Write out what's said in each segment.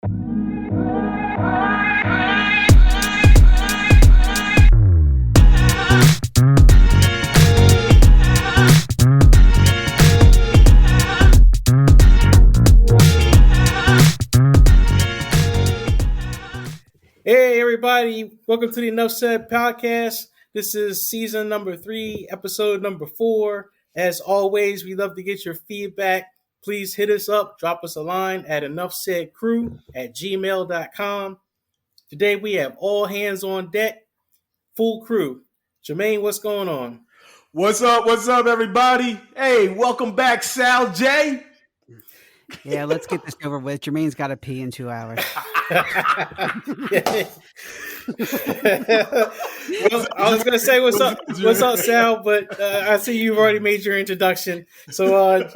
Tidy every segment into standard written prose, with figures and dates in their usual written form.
Hey everybody, welcome to the Enough Said podcast. This is season number 3, episode number 4. As always, we love to get your feedback. Please hit us up, drop us a line at enoughsaidcrew@gmail.com. Today we have all hands on deck, full crew. Jermaine, what's going on? What's up, everybody? Hey, welcome back, Sal J. Yeah, let's get this over with. Jermaine's got to pee in 2 hours. Well, I was gonna say what's up, Sal, but I see you've already made your introduction. So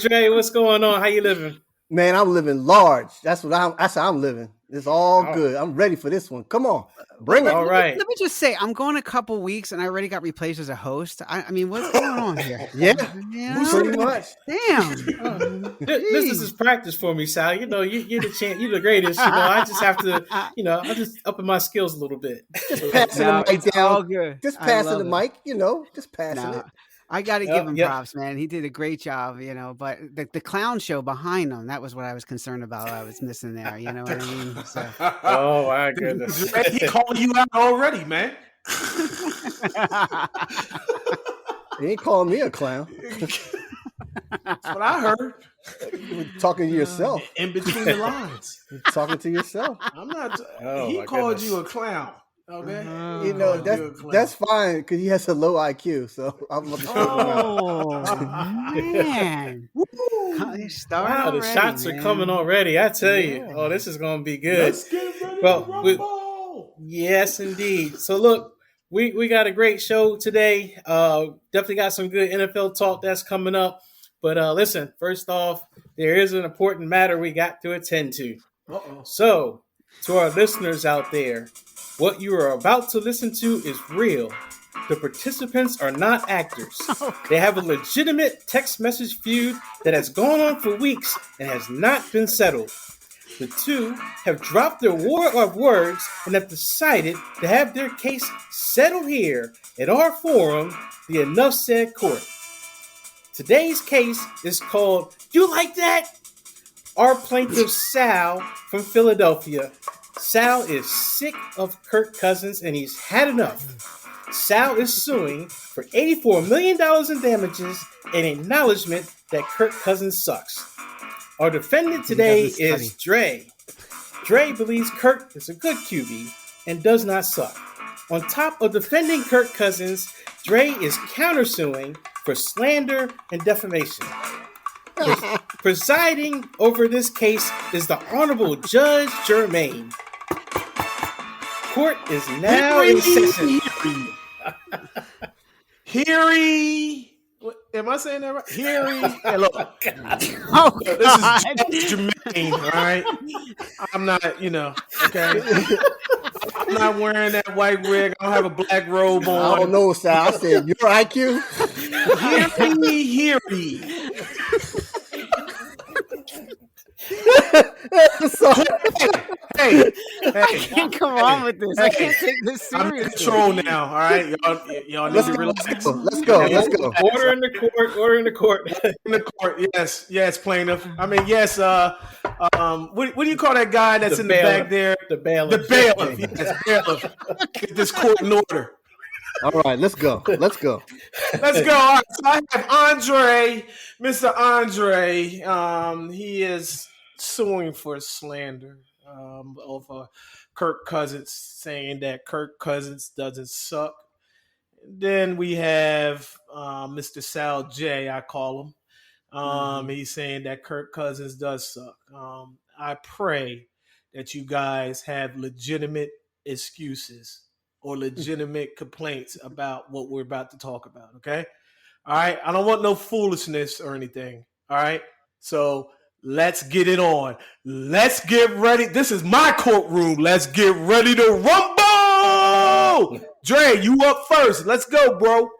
Dre, what's going on? How you living? Man, I'm living large. That's how I'm living. It's all good. I'm ready for this one. Come on, bring it. All right. Let me just say, I'm going a couple weeks, and I already got replaced as a host. I mean, what's going on here? Yeah, pretty much. Damn. This is practice for me, Sal. You know, you're the champ. You're the greatest. You know, I just have to. You know, I'm just upping my skills a little bit. Just passing the mic down. All good. Just passing the mic. You know, just passing it. I got to give him props, man. He did a great job, you know, but the clown show behind him, that was what I was concerned about. I was missing there. You know what I mean? So. Oh, my goodness. He calling you out already, man. He ain't calling me a clown. That's what I heard. You're talking to yourself. In between the lines. You're talking to yourself. I'm not. He called you a clown. Okay. You know, that's fine because he has a low IQ. So I'm looking man. Wow, the shots are coming already. I tell you. Oh, this is going to be good. Let's get ready to rumble. Yes, indeed. So look, we got a great show today. Definitely got some good NFL talk that's coming up. But listen, first off, there is an important matter we got to attend to. Uh-oh. So, to our listeners out there, what you are about to listen to is real. The participants are not actors. They have a legitimate text message feud that has gone on for weeks and has not been settled. The two have dropped their war of words and have decided to have their case settled here at our forum, the Enough Said Court. Today's case is called You Like That? Our plaintiff Sal from Philadelphia. Sal is sick of Kirk Cousins and he's had enough. Sal is suing for $84 million in damages and acknowledgement that Kirk Cousins sucks. Our defendant today is Dre. Dre believes Kirk is a good QB and does not suck. On top of defending Kirk Cousins, Dre is countersuing for slander and defamation. Presiding over this case is the Honorable Judge Jermaine. Court is now in session. Am I saying that right? Hey, look. This is Judge Jermaine, all right? I'm not, okay? I'm not wearing that white wig. I don't have a black robe on. I don't know, Sal. I said, your IQ? Hear me. Hey, I can't come on with this. I can't take this seriously. I'm in control now, all right? Y'all need to relax. Let's go. Order in the court. In the court, yes, plaintiff. I mean, yes, what do you call that guy that's in the back there? The bailiff. The bailiff, yes, bailiff. Get this court in order. All right, let's go. All right, so I have Andre, Mr. Andre. He is suing for slander of Kirk Cousins, saying that Kirk Cousins doesn't suck. Then we have Mr. Sal J, I call him. He's saying that Kirk Cousins does suck. I pray that you guys have legitimate excuses or legitimate complaints about what we're about to talk about, okay? All right? I don't want no foolishness or anything, all right? So let's get it on. Let's get ready. This is my courtroom. Let's get ready to rumble! Dre, you up first. Let's go, bro.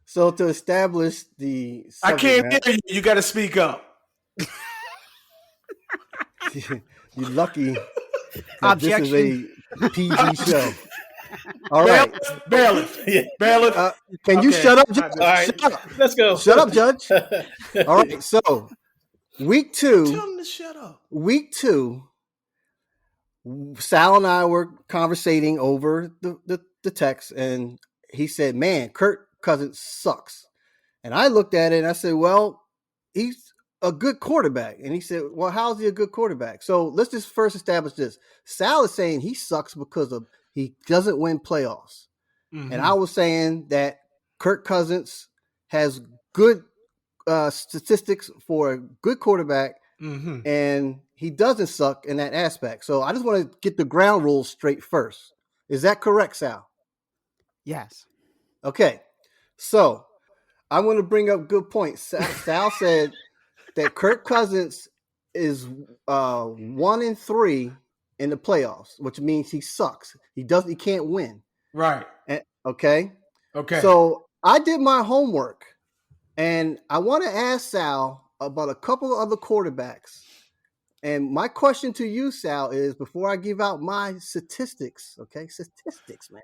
So to establish the I can't hear you. You got to speak up. You're lucky that this is a PG show. All right. Bailiff. Bailiff. Can you shut up, Judge? All right, Shut up. let's go. Shut up, Judge. All right. So, week Tell 2. him to shut up. Week 2. Sal and I were conversating over the text, and he said, "Man, Kirk Cousins sucks." And I looked at it and I said, "Well, he's a good quarterback." And he said, "Well, how is he a good quarterback?" So let's just first establish this. Sal is saying he sucks because he doesn't win playoffs. Mm-hmm. And I was saying that Kirk Cousins has good statistics for a good quarterback, and he doesn't suck in that aspect. So I just want to get the ground rules straight first. Is that correct, Sal? Yes. Okay. So I want to bring up good points. Sal said that Kirk Cousins is 1-3 in the playoffs, which means he sucks. He can't win. Right. Okay. Okay. So I did my homework, and I want to ask Sal about a couple of other quarterbacks. And my question to you, Sal, is before I give out my statistics, okay? Statistics, man.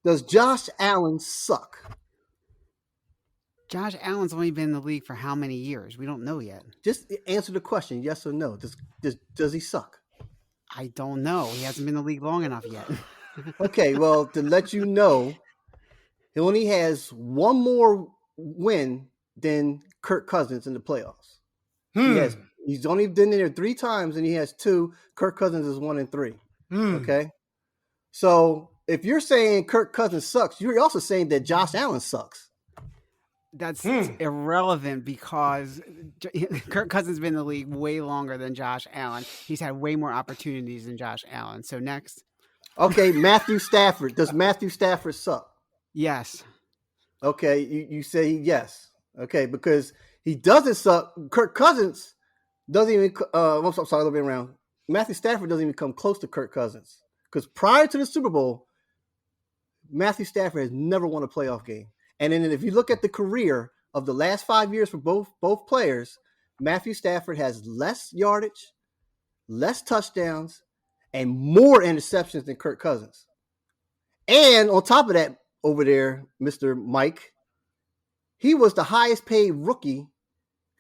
Does Josh Allen suck? Josh Allen's only been in the league for how many years? We don't know yet. Just answer the question, yes or no. Does he suck? I don't know. He hasn't been in the league long enough yet. Okay, well, to let you know, he only has one more win than Kirk Cousins in the playoffs. He's only been there 3 times, and he has 2. Kirk Cousins is 1-3. Okay? So if you're saying Kirk Cousins sucks, you're also saying that Josh Allen sucks. That's irrelevant because Kirk Cousins has been in the league way longer than Josh Allen. He's had way more opportunities than Josh Allen. So next. Okay, Matthew Stafford. Does Matthew Stafford suck? Yes. Okay, you say yes. Okay, because he doesn't suck. Kirk Cousins doesn't even I'm sorry, a little bit around. Matthew Stafford doesn't even come close to Kirk Cousins. Because prior to the Super Bowl, Matthew Stafford has never won a playoff game. And then if you look at the career of the last 5 years for both players, Matthew Stafford has less yardage, less touchdowns, and more interceptions than Kirk Cousins. And on top of that, over there, Mr. Mike, he was the highest paid rookie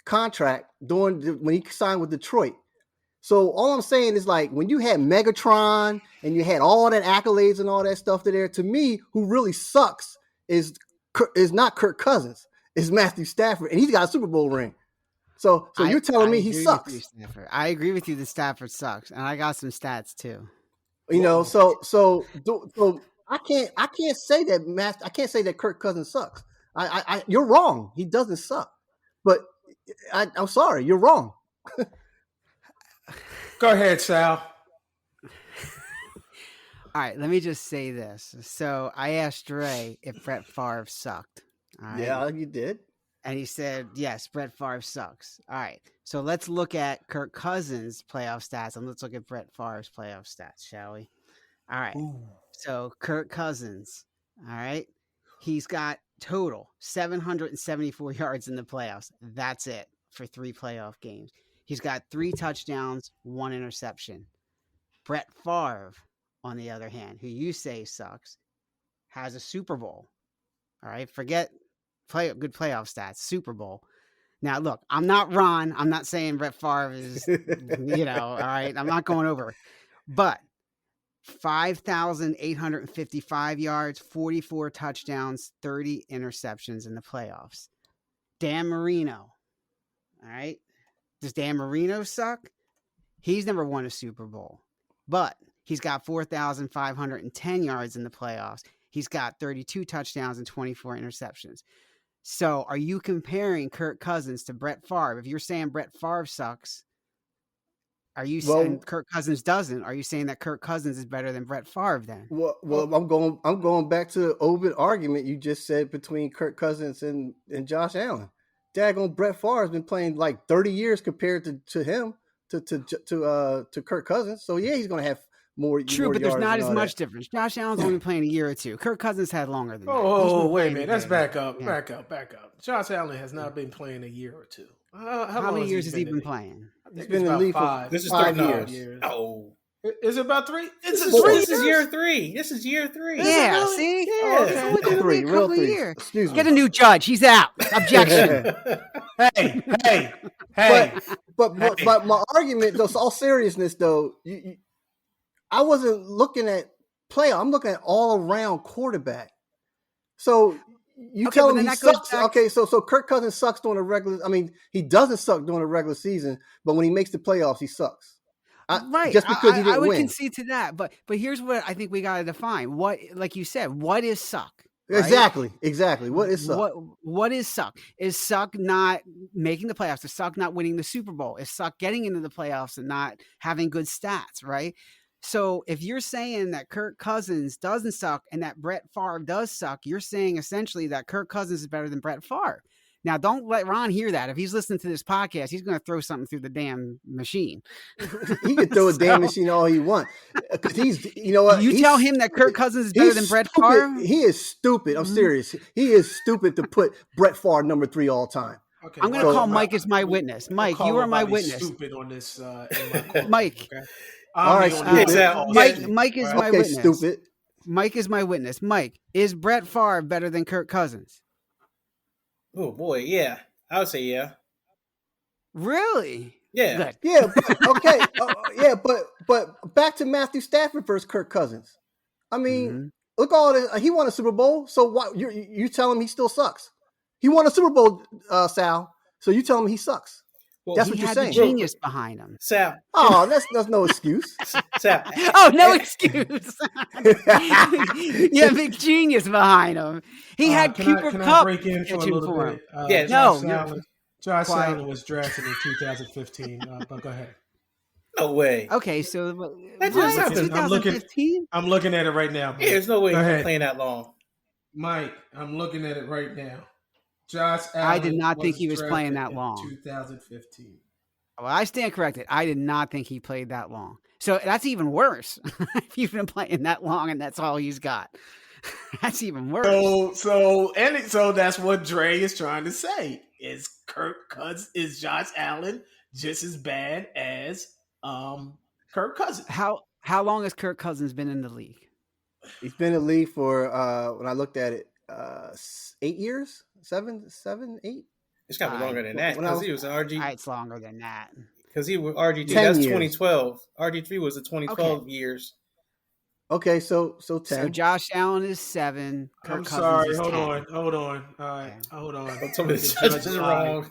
contract when he signed with Detroit. So all I'm saying is, like, when you had Megatron and you had all that accolades and all that stuff there, to me, who really sucks is not Kirk Cousins, it's Matthew Stafford, and he's got a Super Bowl ring. So you're telling me he sucks? I agree with you that Stafford sucks, and I got some stats too. You know, so I can't say that I can't say that Kirk Cousins sucks. You're wrong. He doesn't suck, but I'm sorry, you're wrong. Go ahead, Sal. All right, let me just say this. So I asked Ray if Brett Favre sucked. All right? Yeah, you did. And he said, yes, Brett Favre sucks. All right, so let's look at Kirk Cousins' playoff stats, and let's look at Brett Favre's playoff stats, shall we? All right, So Kirk Cousins, all right, he's got total 774 yards in the playoffs. That's it for 3 playoff games. He's got 3 touchdowns, 1 interception. Brett Favre, on the other hand, who you say sucks, has a Super Bowl. All right, forget good playoff stats, Super Bowl. Now, look, I'm not Ron. I'm not saying Brett Favre is, all right, I'm not going over. But 5,855 yards, 44 touchdowns, 30 interceptions in the playoffs. Dan Marino, all right? Does Dan Marino suck? He's never won a Super Bowl, but he's got 4,510 yards in the playoffs. He's got 32 touchdowns and 24 interceptions. So are you comparing Kirk Cousins to Brett Favre? If you're saying Brett Favre sucks, are you saying Kirk Cousins doesn't? Are you saying that Kirk Cousins is better than Brett Favre then? Well, I'm going back to the open argument you just said between Kirk Cousins and Josh Allen. Daggone Brett Favre has been playing like 30 years compared to him to Kirk Cousins. So yeah, he's going to have more. True, but there's not as much difference. Josh Allen's only playing a year or 2. Kirk Cousins had longer than that. Oh, wait a minute. Let's back up. Back up. Josh Allen has not been playing a year or 2. How many years has he been playing? He's been in the league for This is 5 5 years. Oh. Is it about 3? This It's is year 3. This is year 3. Yeah, really? see? Yeah. It's only gonna be a Real couple of three. years. Excuse me. Get a new judge. He's out. Objection. Hey. But my argument, though, so all seriousness, though, I wasn't looking at player. I'm looking at all around quarterback. So you Okay, tell but him then he that goes sucks. back- Okay, so Kirk Cousins sucks during the regular. I mean, he doesn't suck during the regular season, but when he makes the playoffs, he sucks. Right. Just because he I didn't would win. concede to that. But here's what I think we got to define. What, like you said, what is suck? Right? Exactly. What is suck? What is suck? Is suck not making the playoffs? Is suck not winning the Super Bowl? Is suck getting into the playoffs and not having good stats, right? So if you're saying that Kirk Cousins doesn't suck and that Brett Favre does suck, you're saying essentially that Kirk Cousins is better than Brett Favre. Now, don't let Ron hear that. If he's listening to this podcast, he's going to throw something through the damn machine. He can throw a damn machine all he wants. Because you know what? You tell him that Kirk Cousins is better than Brett stupid. Favre? He is stupid. I'm serious. He is stupid to put Brett Favre number 3 all time. Okay, I'm going to call Mike as my witness. Mike, you are my witness. Stupid on this. In my court, Mike. Okay? All right, Mike is my okay, witness. stupid. Mike is my witness. Mike, is Brett Favre better than Kirk Cousins? Oh boy, yeah. I would say yeah. Really? Yeah. Good. Yeah, but, okay. But back to Matthew Stafford versus Kirk Cousins. I mean, look all this. He won a Super Bowl, so what? You tell him he still sucks. He won a Super Bowl, Sal. So you tell him he sucks. Well, That's He what you're had saying. the genius behind him. Sal. Oh, that's no excuse. Sal. Oh, no excuse. You have a genius behind him. He had Cooper Can I Kupp break in for a catching little for bit? him. Yeah, Josh quiet. Allen was drafted in 2015. But go ahead. No way. Okay, so That just happened. 2015? I'm looking at it right now. Yeah, there's no way Go he's ahead. playing that long. Mike, I'm looking at it right now. Josh Allen. I did not think he was playing drafted that long. in 2015. Well, I stand corrected. I did not think he played that long. So that's even worse. If you've been playing that long and that's all he's got. That's even worse. So that's what Dre is trying to say. Is Josh Allen just as bad as Kirk Cousins? How long has Kirk Cousins been in the league? He's been in the league for when I looked at it, 8 years, 7, 8. It's got to be longer than that because he was an RG. It's longer than that. Because he was RG2. 10 That's years. 2012. RG3 was the 2012 years. Okay, so 10. So Josh Allen is 7. Kirk I'm Cousins sorry. is 10. Hold on. All right, hold on. Don't tell me the judge is wrong.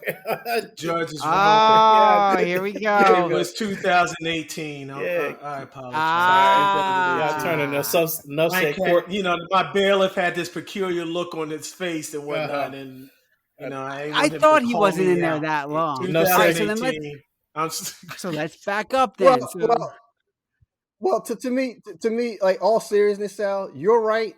Judge is Oh, wrong. here we It go. was 2018. Yeah. I apologize. Y'all turning no I say can't- court. my bailiff had this peculiar look on his face and whatnot, and I thought he wasn't in there that long. No, All right, so 2018. so let's back up then. Well, to me, like all seriousness, Sal, you're right,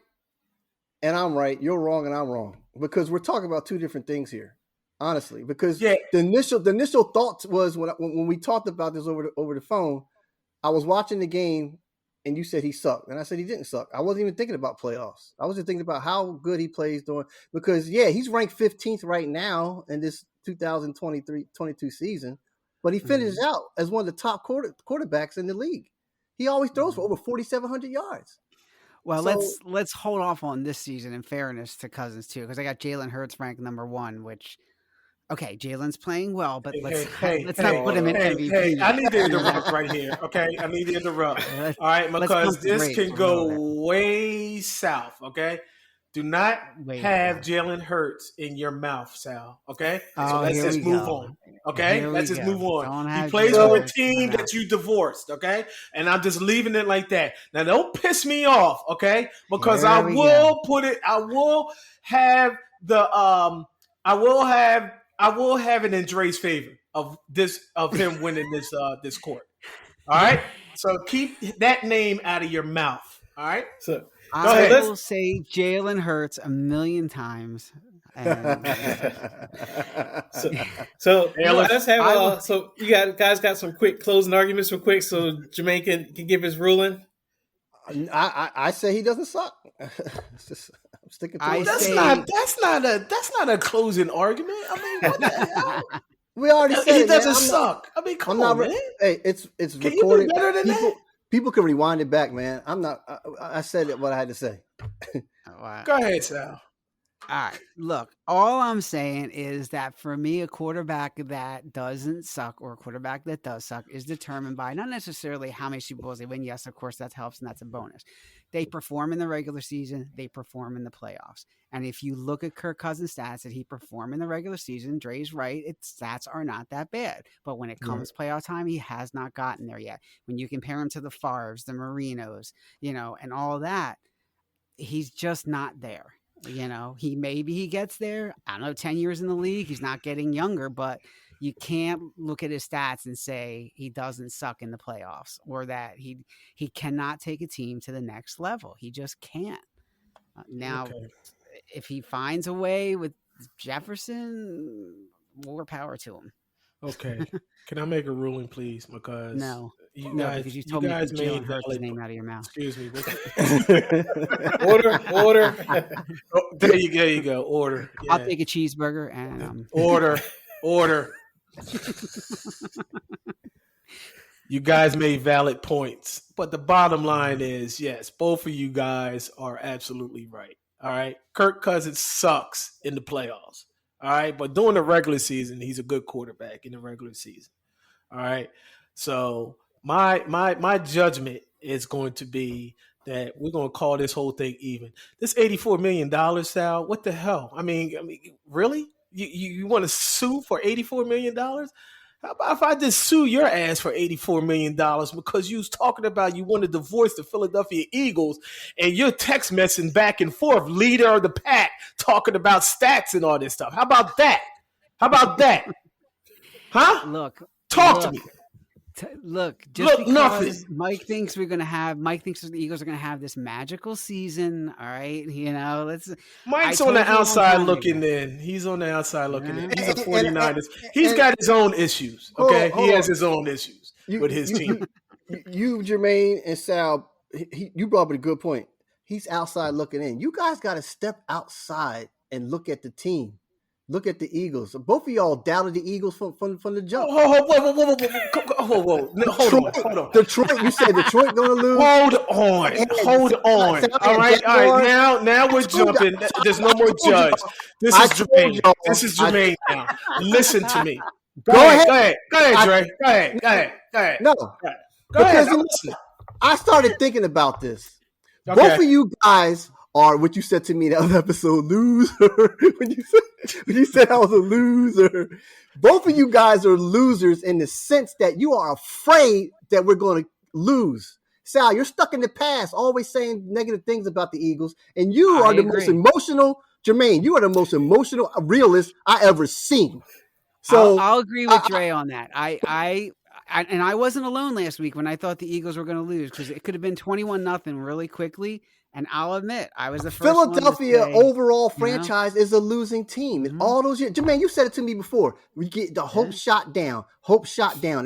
and I'm right. You're wrong, and I'm wrong because we're talking about two different things here, honestly. Because the initial thought was when we talked about this over the phone, I was watching the game, and you said he sucked, and I said he didn't suck. I wasn't even thinking about playoffs. I was just thinking about how good he plays during because he's ranked 15th right now in this 2023-22 season, but he finishes out as one of the top quarterbacks in the league. He always throws for over 4,700 yards. Well, let's hold off on this season in fairness to Cousins too, because I got Jalen Hurts ranked number 1, which Jalen's playing well, but let's not put him in MVP. Hey, I need to interrupt right here. Okay, I need to interrupt. All right, because this can go way south. Okay, do not have Jalen Hurts in your mouth, Sal. Okay, so let's just move on. Okay, let's just move on. He plays for a team that you divorced. Okay, and I'm just leaving it like that. Now, don't piss me off. Okay, because I will have it in Dre's favor of him winning this court. All right, so keep that name out of your mouth. All right, So I will say Jalen Hurts a million times. And let's have so you guys got some quick closing arguments real quick so Jermaine can give his ruling. I say he doesn't suck. I'm sticking to it. That's not a closing argument. I mean, what the hell? We already said He it, man. doesn't suck. I mean, come on, man. Hey, it's Can recorded. you do better than that? People can rewind it back, man. I'm not. I said what I had to say. Go ahead, Sal. All right. Look, all I'm saying is that for me, a quarterback that doesn't suck or a quarterback that does suck is determined by not necessarily how many Super Bowls they win. Yes, of course, that helps and that's a bonus. They perform in the regular season. They perform in the playoffs. And if you look at Kirk Cousins' stats that he performed in the regular season, Dre's right. Its stats are not that bad. But when it comes playoff time, he has not gotten there yet. When you compare him to the Favres, the Marinos, and all that, he's just not there. Maybe he gets there. I don't know, 10 years in the league. He's not getting younger, but you can't look at his stats and say he doesn't suck in the playoffs or that he cannot take a team to the next level. He just can't. Now, if he finds a way with Jefferson, more power to him. Okay. Can I make a ruling, please? Because because you told me to Jalen Hurts' name out of your mouth. Excuse me. Order. Oh, there you go. Order. Yeah. I'll take a cheeseburger and Order. You guys made valid points, but the bottom line is, yes, both of you guys are absolutely right. All right, Kirk Cousins sucks in the playoffs. All right, but during the regular season, he's a good quarterback in the regular season. All right, so my judgment is going to be that we're going to call this whole thing even. This $84 million, Sal, what the hell? I mean, really? You want to sue for $84 million? How about if I just sue your ass for $84 million because you was talking about you want to divorce the Philadelphia Eagles and you're text messaging back and forth, leader of the pack, talking about stats and all this stuff. How about that? Huh? Talk to me. Because nothing. Mike thinks the Eagles are going to have this magical season. All right, Mike's on the outside looking in. He's on the outside looking in. He's a 49ers. He's got his own issues. Okay, he has his own issues with his team. You, Jermaine and Sal, you brought up a good point. He's outside looking in. You guys got to step outside and look at the team. Look at the Eagles. Both of y'all doubted the Eagles from the jump. Whoa. No, hold on. Detroit, you said Detroit going to lose? Hold on. All right. Now we're jumping. There's no more judge. This is Jermaine now. Listen to me. Go ahead, Dre. Go ahead. No. Go ahead. I started thinking about this. Okay. Both of you guys are what you said to me in the other episode, loser. when you said I was a loser. Both of you guys are losers in the sense that you are afraid that we're going to lose. Sal, you're stuck in the past, always saying negative things about the Eagles, and you are the most emotional. Jermaine, you are the most emotional realist I ever seen. So I'll agree with Dre on that. I wasn't alone last week when I thought the Eagles were going to lose because it could have been 21-0 really quickly. And I'll admit, I was the first Philadelphia one to say, overall franchise is a losing team. In all those years, Jermaine, you said it to me before. We get the hope shot down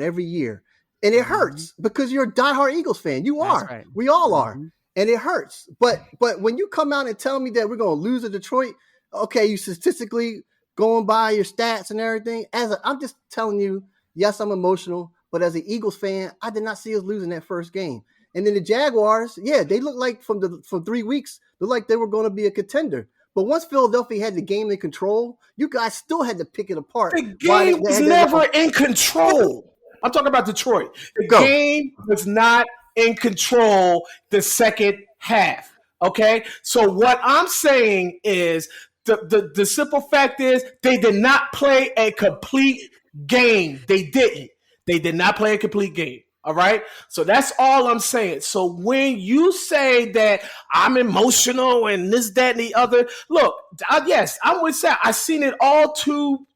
every year. And it hurts because you're a diehard Eagles fan. You are. Right. We all are. And it hurts. But when you come out and tell me that we're going to lose to Detroit, okay, you statistically going by your stats and everything. I'm just telling you, yes, I'm emotional. But as an Eagles fan, I did not see us losing that first game. And then the Jaguars, they look like from 3 weeks, look like they were going to be a contender. But once Philadelphia had the game in control, you guys still had to pick it apart. The game was never in control. I'm talking about Detroit. The game was not in control the second half. Okay? So what I'm saying is the simple fact is they did not play a complete game. They didn't. They did not play a complete game. All right. So that's all I'm saying. So when you say that I'm emotional and this, that, and the other, look, yes, I'm with Sal. I've seen it all too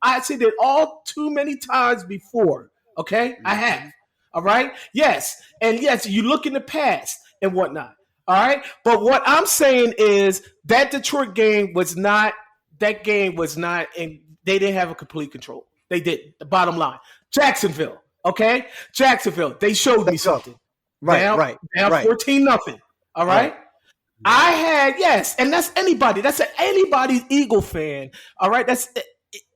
many times before. Okay. I have. All right. Yes. And yes, you look in the past and whatnot. All right. But what I'm saying is that Detroit game was not, and they didn't have a complete control. They didn't. The bottom line, Jacksonville. Okay, Jacksonville. They showed me something. Right. 14-0. All right. I had and that's anybody. That's anybody's Eagle fan. All right.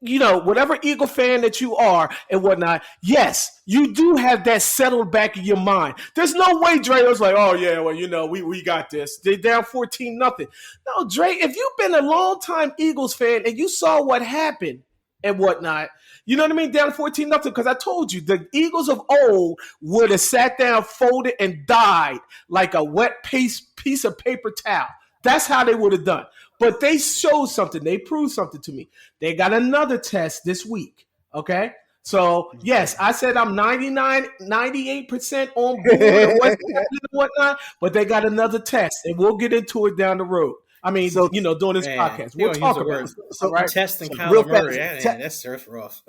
whatever Eagle fan that you are and whatnot, yes, you do have that settled back in your mind. There's no way Dre was like, oh yeah, well, we got this. They're down 14-0. No, Dre, if you've been a long-time Eagles fan and you saw what happened and whatnot, you know what I mean? Down 14-0, because I told you the Eagles of old would have sat down, folded, and died like a wet piece of paper towel. That's how they would have done. But they showed something. They proved something to me. They got another test this week. Okay? So, yes, I said I'm 98% on board and whatnot, but they got another test, and we'll get into it down the road. I mean, during this podcast. We'll talk about it. So, right? Testing Kyler Murray. That's surf rough.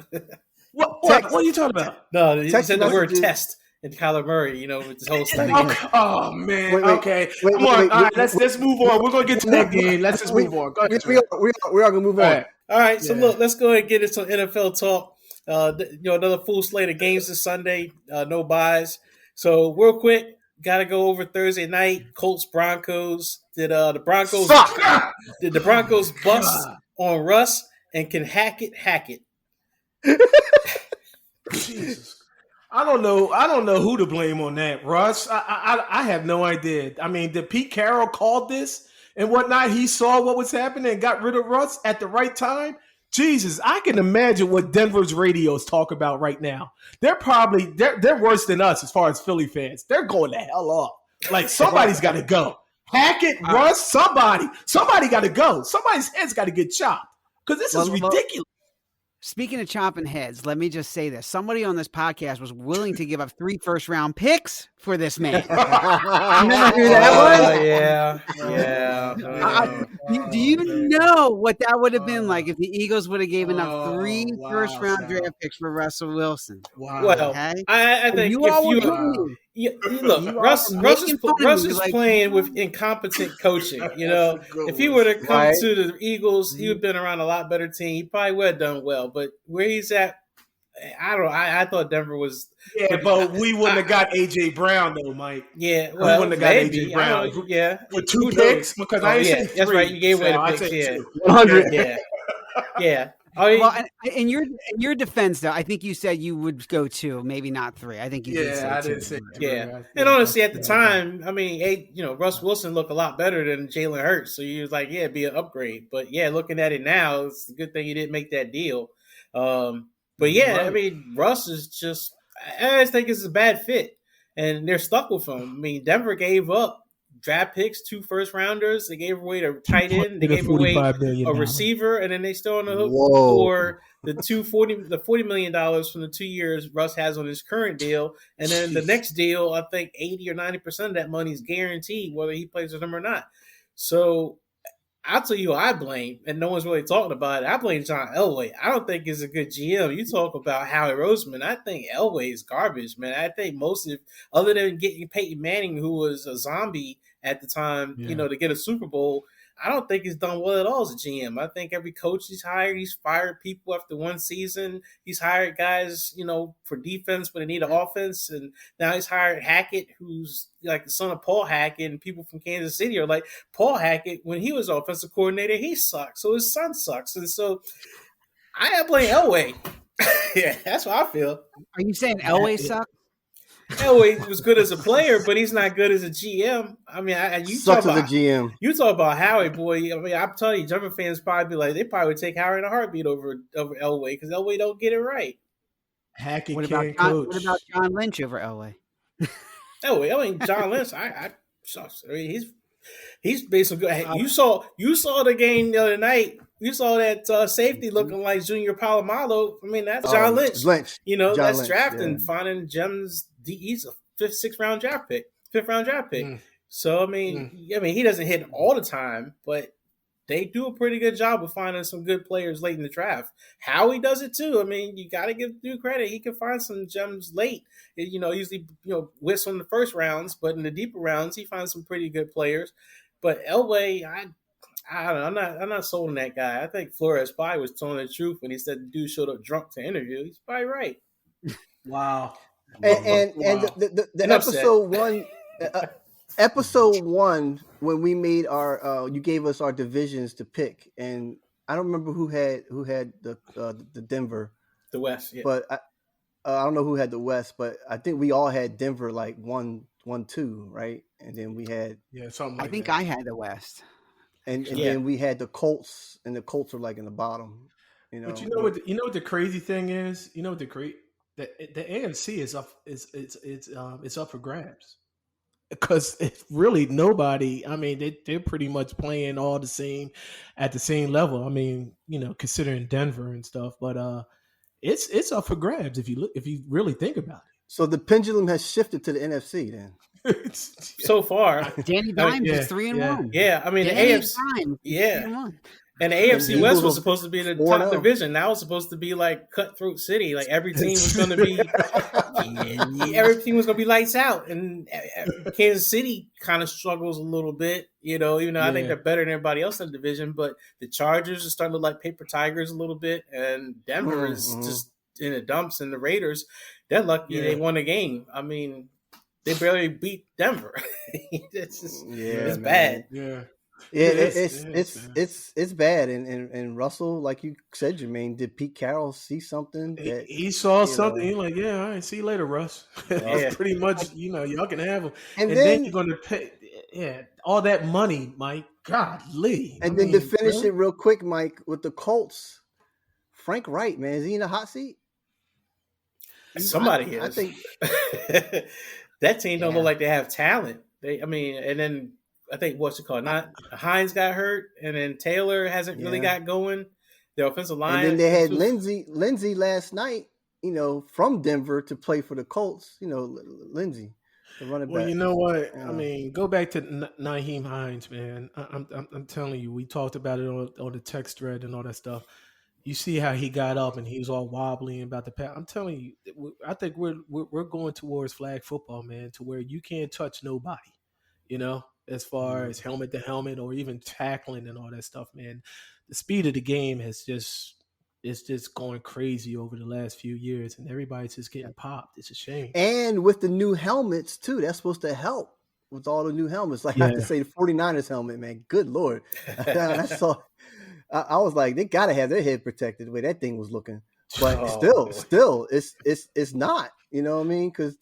What are you talking about? No, you said the word test. And Kyler Murray, with this whole study. Okay. Oh man. Okay. Come on. All right. Let's move on. We're gonna get to that game. Let's just move on. Go ahead, we are gonna move on. All right. So look, let's go ahead and get into some NFL talk. Another full slate of games this Sunday. No buys. So real quick, gotta go over Thursday night. Colts Broncos. Did the Broncos bust on Russ and can hack it? Jesus. I don't know who to blame on that, Russ. I have no idea. I mean, did Pete Carroll call this and whatnot? He saw what was happening and got rid of Russ at the right time. Jesus, I can imagine what Denver's radios talk about right now. They're worse than us as far as Philly fans. They're going the hell off. Like somebody's got to go. Hackett, Russ, somebody got to go. Somebody's head's got to get chopped because this is ridiculous. Speaking of chopping heads, let me just say this. Somebody on this podcast was willing to give up 3 first-round picks for this man. Remember who that was? Yeah. Do you know what that would have been like if the Eagles would have given up 3 first-round draft picks for Russell Wilson? Wow. Well, okay? I think Russ is playing with incompetent coaching. If he would have come to the Eagles, he would have been around a lot better team. He probably would have done well. But where he's at, I don't know. I thought Denver was. Yeah, but we wouldn't have got A.J. Brown, though, Mike. Yeah, we wouldn't have got A.J. Brown. With 2 picks? Because I ain't saying 3. That's right. You gave away the picks. Yeah. 100. Yeah. Well, in your defense, though, I think you said you would go 2, maybe not 3. I think you did say 2. I didn't say 2. Yeah. And honestly, at the time, I mean, Russ Wilson looked a lot better than Jalen Hurts. So you was like, yeah, it'd be an upgrade. But yeah, looking at it now, it's a good thing you didn't make that deal. But yeah, right. I mean, Russ is just, I just think it's a bad fit. And they're stuck with him. I mean, Denver gave up draft picks, 2 first-rounders. They gave away the tight end. They gave away a receiver. And then they still on the hook for the $40 million from the 2 years Russ has on his current deal. And then the next deal, I think 80 or 90% of that money is guaranteed, whether he plays with them or not. So I'll tell you who I blame, and no one's really talking about it. I blame John Elway. I don't think he's a good GM. You talk about Howie Roseman. I think Elway is garbage, man. I think other than getting Peyton Manning, who was a zombie at the time, to get a Super Bowl, I don't think he's done well at all as a GM. I think every coach he's hired, he's fired people after one season. He's hired guys, for defense when they need an offense. And now he's hired Hackett, who's like the son of Paul Hackett, and people from Kansas City are like, Paul Hackett, when he was offensive coordinator, he sucked. So his son sucks. And so I blame Elway. Yeah, that's what I feel. Are you saying Elway sucked? Elway was good as a player, but he's not good as a GM. I mean, you sucks talk as a GM. You talk about Howie, boy. I mean, I'm telling you, Denver fans probably be like, they probably would take Howie in a heartbeat over Elway because Elway don't get it right. Hackett what can't coach. What about John Lynch over Elway? Elway, I mean, John Lynch. I mean, he's basically good. You saw the game the other night. You saw that safety looking like Junior Palomalo. I mean, that's John Lynch. John that's Lynch, drafting, finding gems. He's a 5th round draft pick. So I mean, he doesn't hit all the time, but they do a pretty good job of finding some good players late in the draft. Howie does it too. I mean, you got to give due credit. He can find some gems late. Usually, whiffs on the first rounds, but in the deeper rounds, he finds some pretty good players. But Elway, I don't know. I'm not sold on that guy. I think Flores probably was telling the truth when he said the dude showed up drunk to interview. He's probably right. Wow. And the episode one when we made our you gave us our divisions to pick, and I don't remember who had the Denver, The West, yeah. but I don't know who had the West, but I think we all had Denver like 1-2, right? And then we had something like I think that. I had the West. and Yeah. then we had the Colts, and the Colts are like in the bottom. But you know what the crazy thing is? You know what the AFC is up it's up for grabs. Because it's really nobody. I mean, they're pretty much playing all at the same level. I mean, considering Denver and stuff, but it's up for grabs if you really think about So the pendulum has shifted to the NFC then. it. So far, Danny Dimes is 3-1. yeah. I mean, Danny the AFC, Dimes is yeah. 3-1. And the AFC And West Eagles was are supposed to be the 4-0. top division. Now it's supposed to be like cutthroat city. Like everything was going to be, everything was going to be lights out. And Kansas City kind of struggles a little bit, even though I think they're better than everybody else in the division. But the Chargers are starting to look like paper tigers a little bit, and Denver is just in the dumps. And the Raiders, they're lucky they won a game. I mean, they barely beat Denver. It's bad. Yeah. Yeah, it's bad, and Russell, like you said, Jermaine, did Pete Carroll see something that he saw something? He's like, yeah, all right, see you later, Russ. That's pretty much, y'all can have him, and then you're going to pay, all that money, Mike. Godly. And then to finish it real quick, Mike, with the Colts, Frank Wright, man, is he in the hot seat? Somebody is. I think that team don't look like they have talent. And then I think what's it called? Not Hines got hurt, and then Taylor hasn't really got going. The offensive line. And then they had Lindsey last night, from Denver to play for the Colts. Lindsey, the running back. Well, you know what? I mean, go back to Nyheim Hines, man. I'm telling you, we talked about it on the text thread and all that stuff. You see how he got up and he was all wobbly about the pass. I'm telling you, I think we're going towards flag football, man, to where you can't touch nobody, as far as helmet to helmet or even tackling and all that stuff, man. The speed of the game is just going crazy over the last few years, and everybody's just getting popped. It's a shame. And with the new helmets too, that's supposed to help with all the new helmets. Like I have to say, the 49ers helmet, man. Good Lord, I was like, they gotta have their head protected the way that thing was looking. But still, it's not. You know what I mean? Because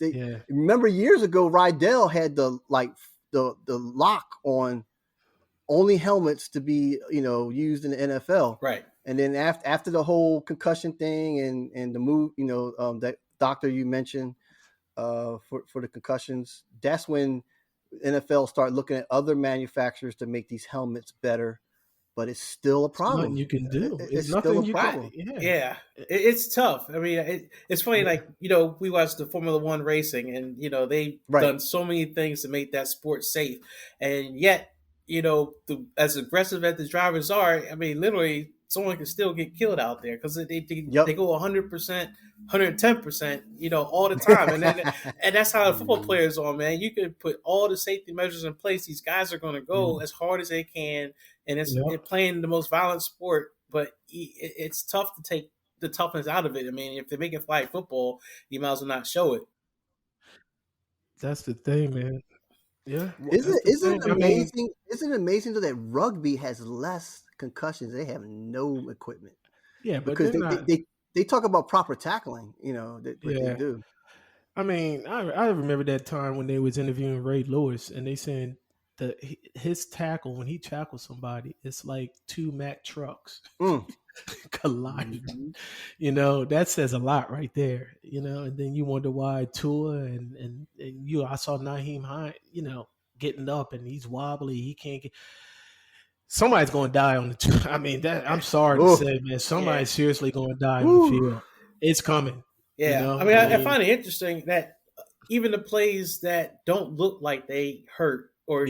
remember years ago, Rydell had the lock on only helmets to be used in the NFL, right? And then after the whole concussion thing and the move, that doctor you mentioned for the concussions, that's when NFL started looking at other manufacturers to make these helmets better. But it's still a problem. Nothing you can do. It's still a problem. It's tough. I mean, it's funny. Like we watched the Formula One racing, and they've done so many things to make that sport safe, and yet as aggressive as the drivers are, I mean, literally someone can still get killed out there because they go 100%, 110%, all the time, and that's how the football players are, man. You can put all the safety measures in place. These guys are going to go as hard as they can. And they're playing the most violent sport, but it's tough to take the toughness out of it. I mean, if they're making flag football, you might as well not show it. That's the thing, man. Yeah. Isn't it amazing? Isn't it amazing though that rugby has less concussions? They have no equipment. Yeah, but because they talk about proper tackling. That they do. I mean, I remember that time when they was interviewing Ray Lewis, and they saying his tackle, when he tackles somebody, it's like 2 Mack trucks colliding. That says a lot right there. And then you wonder why Tua and I saw Nyheim Hines, getting up and he's wobbly. He can't get. Somebody's going to die on the. I mean, I'm sorry to say, man. Somebody's seriously going to die on the field. It's coming. Yeah, I mean, I find it interesting that even the plays that don't look like they hurt. Or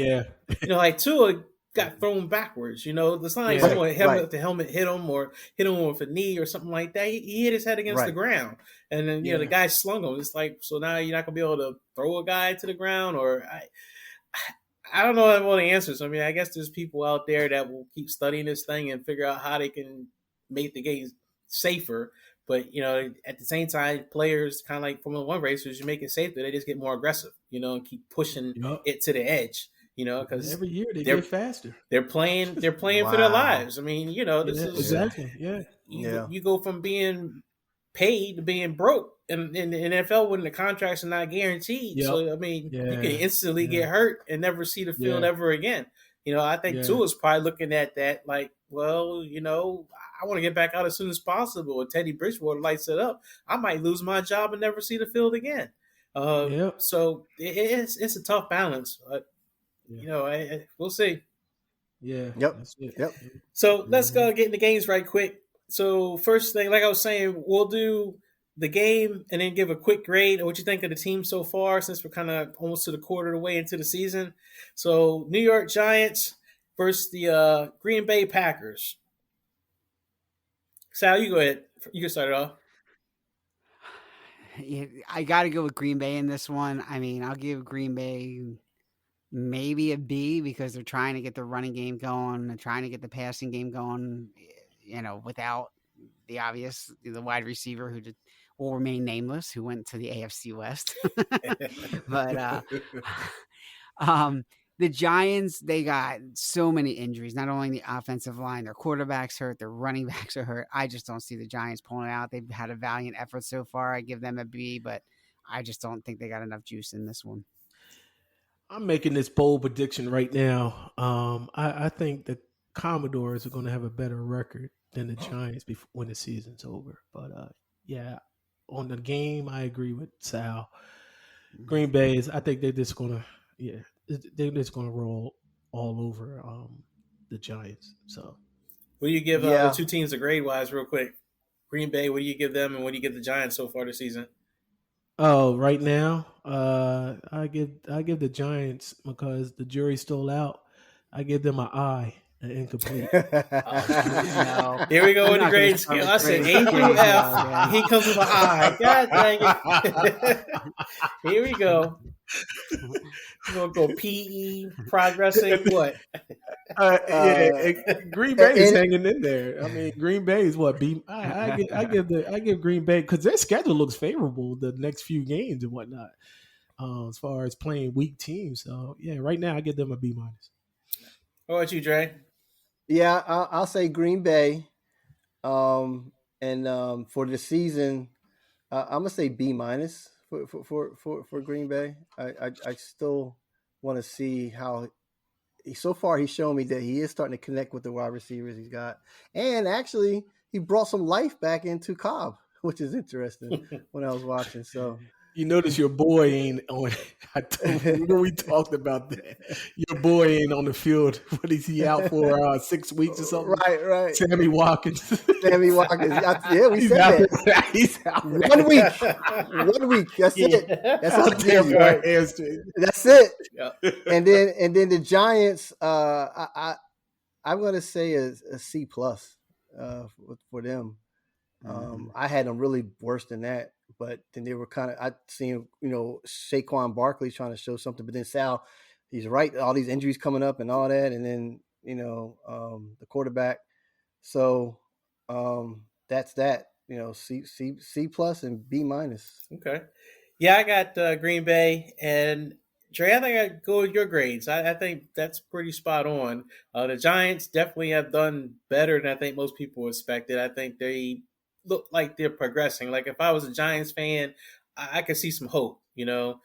like Tua got thrown backwards. It's not like someone the helmet hit him or hit him with a knee or something like that. He hit his head against the ground, and then the guy slung him. It's like, so now you're not gonna be able to throw a guy to the ground, or I don't know all the answers. I mean, I guess there's people out there that will keep studying this thing and figure out how they can make the game safer. But at the same time, players kind of like Formula One racers, you make it safer. They just get more aggressive, and keep pushing it to the edge. because every year they they're get faster. they're playing for their Wow. lives. I mean, this is exactly. Yeah. you go from being paid to being broke in the NFL when the contracts are not guaranteed. Yep. So I mean, you can instantly Yeah. get hurt and never see the field Yeah. ever again. I think Yeah. Tua's probably looking at that like, well, I want to get back out as soon as possible. And Teddy Bridgewater lights it up, I might lose my job and never see the field again. Yep. So it's a tough balance, but we'll see. Yeah. Yep. That's it. Yep. So let's go get in the games right quick. So first thing, like I was saying, we'll do the game and then give a quick grade of what you think of the team so far, since we're kind of almost to the quarter of the way into the season. So New York Giants versus the Green Bay Packers. Sal, you go ahead. You can start it off. Yeah, I got to go with Green Bay in this one. I mean, I'll give Green Bay maybe a B because they're trying to get the running game going and trying to get the passing game going, without the obvious, the wide receiver who will remain nameless, who went to the AFC West. But the Giants, they got so many injuries, not only in the offensive line, their quarterback's hurt, their running backs are hurt. I just don't see the Giants pulling it out. They've had a valiant effort so far. I give them a B, but I just don't think they got enough juice in this one. I'm making this bold prediction right now. I think the Commodores are going to have a better record than the Giants when the season's over. But on the game, I agree with Sal. Green Bay I think they're just going to, they're just going to roll all over the Giants. So, what do you give the two teams a grade wise, real quick? Green Bay, what do you give them, and what do you give the Giants so far this season? Oh, right now, I give the Giants, because the jury's still out, I give them an I, an incomplete. No. Here we go with the grade scale. I said A through F. He comes with an I. God dang it. Here we go. We're going to go PE, progressing, what? Green Bay is hanging in there. I mean, Green Bay is what? I give Green Bay, because their schedule looks favorable the next few games and whatnot, as far as playing weak teams. So, right now I give them a B-. What about you, Dre? Yeah, I'll say Green Bay. And for the season, I'm gonna say B- for Green Bay. I still want to see how. So far, he's shown me that he is starting to connect with the wide receivers he's got, and actually, he brought some life back into Cobb, which is interesting when I was watching. So. You notice your boy ain't on. When we talked about that, your boy ain't on the field. What is he out for? 6 weeks or something? Right. Sammy Watkins. We He's said out that. He's out. 1 week. 1 week. That's it. That's all it gives you. Right? That's it. Yeah. And then the Giants. I'm gonna say a C+ for them. I had them really worse than that. But then they were I seen, Saquon Barkley trying to show something. But then Sal, he's right. All these injuries coming up and all that. And then, the quarterback. So that's that, C+ and B-. Okay. Yeah, I got Green Bay. And Dre, I think I'd go with your grades. I think that's pretty spot on. The Giants definitely have done better than I think most people expected. I think they look like they're progressing. Like if I was a Giants fan, I could see some hope, like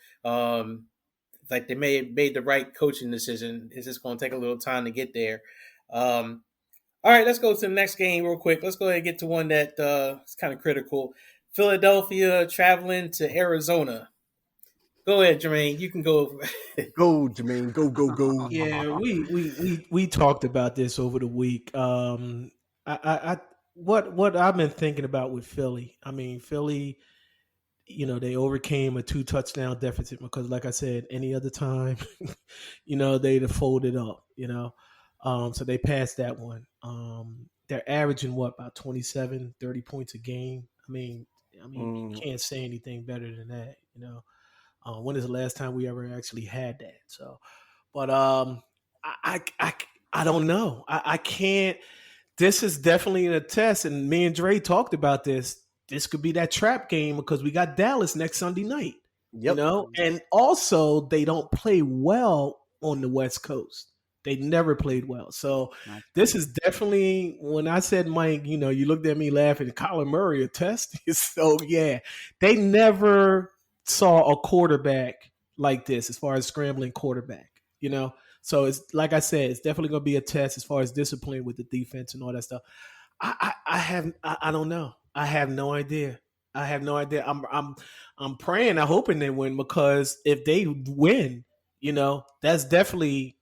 they made the right coaching decision. It's just going to take a little time to get there. All right, let's go to the next game real quick. Let's go ahead and get to one that is kind of critical. Philadelphia traveling to Arizona. Go ahead, Jermaine. You can go. Go, Jermaine. Go. Yeah, we talked about this over the week. What I've been thinking about with Philly, I mean, Philly, they overcame a 2-touchdown deficit because, like I said, any other time, they'd have folded up, so they passed that one. They're averaging about 27, 30 points a game. I mean, you can't say anything better than that, when is the last time we ever actually had that? So, but I don't know. I can't. This is definitely a test, and me and Dre talked about this. This could be that trap game because we got Dallas next Sunday night. Yep. And also they don't play well on the West Coast. They never played well. So That's this is definitely, when I said, Mike, you looked at me laughing, Kyler Murray a test. So yeah, they never saw a quarterback like this as far as scrambling quarterback. So it's like I said, it's definitely going to be a test as far as discipline with the defense and all that stuff. I don't know. I have no idea. I'm praying, I'm hoping they win, because if they win, that's definitely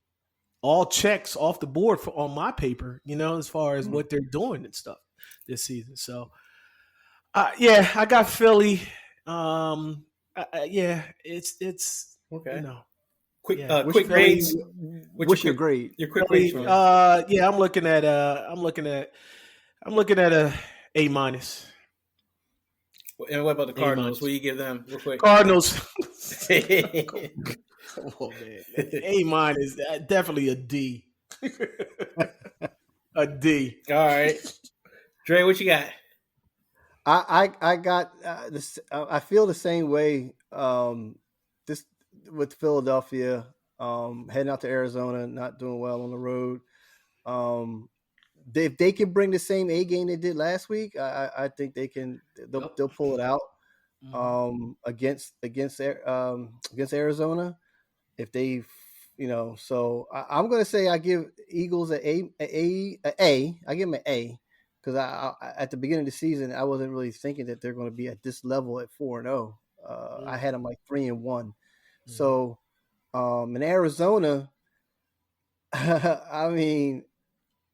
all checks off the board on my paper, as far as what they're doing and stuff this season. So, yeah, I got Philly. Yeah, it's Okay. quick quick grades. What's your grade? Your quick grades. Yeah, I'm looking at a A minus. And what about the Cardinals? What do you give them real quick? Cardinals. Come on, man. A minus, definitely a D. A D. All right, Dre, what you got? I got this. I feel the same way. This with Philadelphia, heading out to Arizona, not doing well on the road. If they can bring the same A game they did last week, I think they can. They'll pull it out against Arizona. If they, so I'm going to say I give Eagles an A. I give them an A, because I at the beginning of the season I wasn't really thinking that they're going to be at this level at 4-0. I had them like 3-1. So in Arizona, I mean,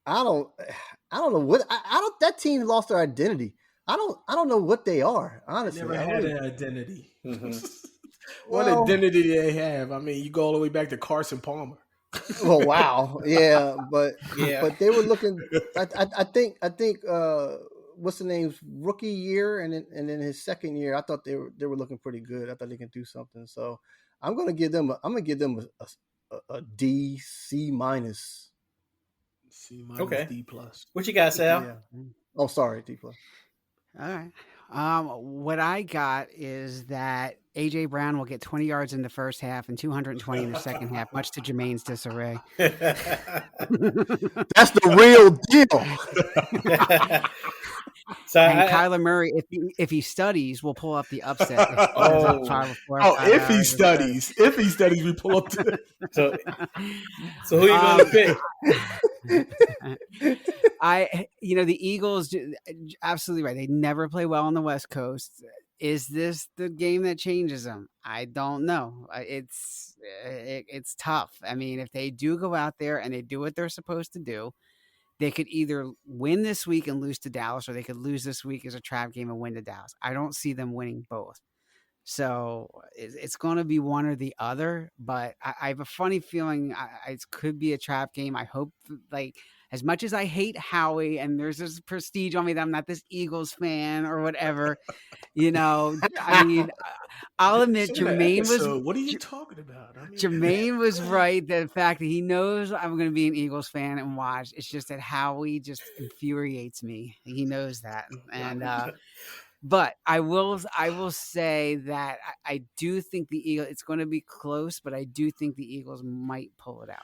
I don't know what I don't. That team lost their identity. I don't know what they are. Honestly, they never had an identity. Mm-hmm. What identity do they have? I mean, you go all the way back to Carson Palmer. Well, wow, yeah, but they were looking. I think what's the name's rookie year, and then his second year, I thought they were looking pretty good. I thought they can do something. So I'm gonna give them a D, C minus. C minus, okay. D plus. What you got, Sal? Yeah. Oh, sorry, D plus. All right. What I got is that A.J. Brown will get 20 yards in the first half and 220 in the second half, much to Jermaine's disarray. That's the real deal. And Kyler Murray, if he studies, will pull up the upset. If he studies, we pull up. So who are you going to pick? The Eagles, absolutely right. They never play well on the West Coast. Is this the game that changes them? I don't know. It's tough. I mean, if they do go out there and they do what they're supposed to do, they could either win this week and lose to Dallas, or they could lose this week as a trap game and win to Dallas. I don't see them winning both. So it's going to be one or the other, but I have a funny feeling it could be a trap game. I hope, as much as I hate Howie and there's this prestige on me that I'm not this Eagles fan or whatever, I mean, I'll admit Jermaine was. What are you talking about? I mean, Jermaine was right. The fact that he knows I'm going to be an Eagles fan and watch. It's just that Howie just infuriates me. He knows that, and but I will say that I do think the Eagles. It's going to be close, but I do think the Eagles might pull it out.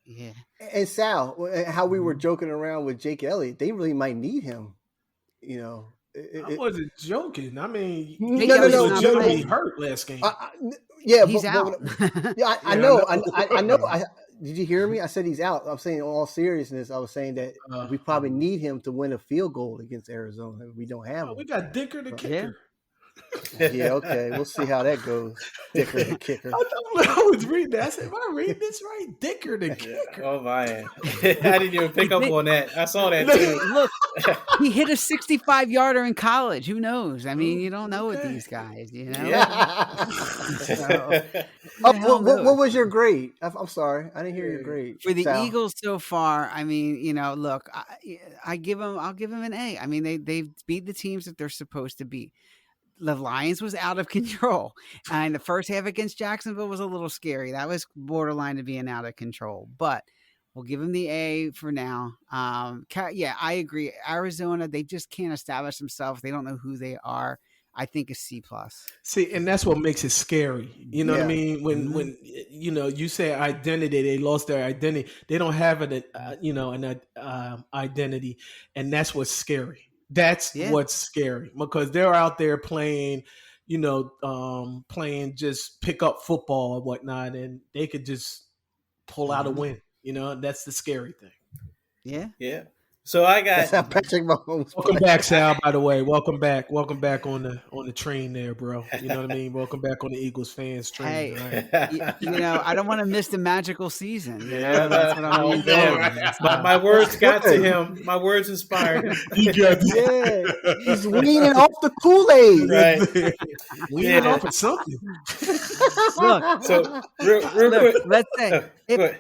Yeah. And Sal, how we were joking around with Jake Elliott, they really might need him. I wasn't joking. I mean, he was legitimately hurt last game. He's out. I know. I know. Did you hear me? I said he's out. I'm saying in all seriousness, I was saying that we probably need him to win a field goal against Arizona. We don't have him. We got Dicker the kicker. Yeah, okay. We'll see how that goes. Dicker the kicker. I was reading that. I said, am I reading this right? Dicker the kicker. Oh, man. I didn't even pick up on that. I saw that, too. Look, he hit a 65-yarder in college. Who knows? I mean, you don't know with these guys, Yeah. What was your grade? I'm sorry. I didn't hear your grade. For the Eagles so far, I mean, look, I'll give them an A. I mean, they've beat the teams that they're supposed to beat. The Lions was out of control, and the first half against Jacksonville was a little scary. That was borderline to being out of control, but we'll give them the A for now. Yeah, I agree. Arizona, they just can't establish themselves. They don't know who they are. I think a C plus. See, and that's what makes it scary. You know what I Yeah. mean? When you say identity, they lost their identity. They don't have an identity, and that's what's scary. That's what's scary because they're out there playing, playing just pick up football and whatnot, and they could just pull out a win. That's the scary thing. Yeah. Yeah. So I That's how got Patrick Mahomes. Welcome back, Sal. By the way, welcome back on the train there, bro. You know what I mean? Welcome back on the Eagles fans train. Hey, right? I don't want to miss the magical season. Yeah, That's what I'm man. My words got to him. My words inspired him. Yeah, he's weaning off the Kool-Aid. Right. Weaning off of something. Look, So real quick. let's say, Good.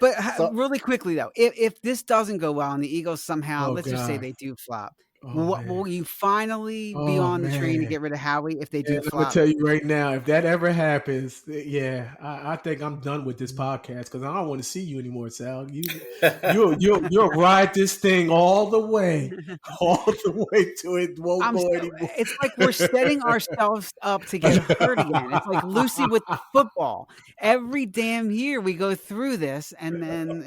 really quickly though, if this doesn't go well and the Eagles somehow, let's just say God. they do flop, Oh, will you finally be on the train to man. get rid of Howie if they do I'm flop? gonna tell you right now, if that ever happens, I think I'm done with this podcast because I don't want to see you anymore, Sal. You'll ride this thing all the way to it won't go anymore. It's like we're setting ourselves up to get hurt again. It's like Lucy with the football. Every damn year we go through this, and then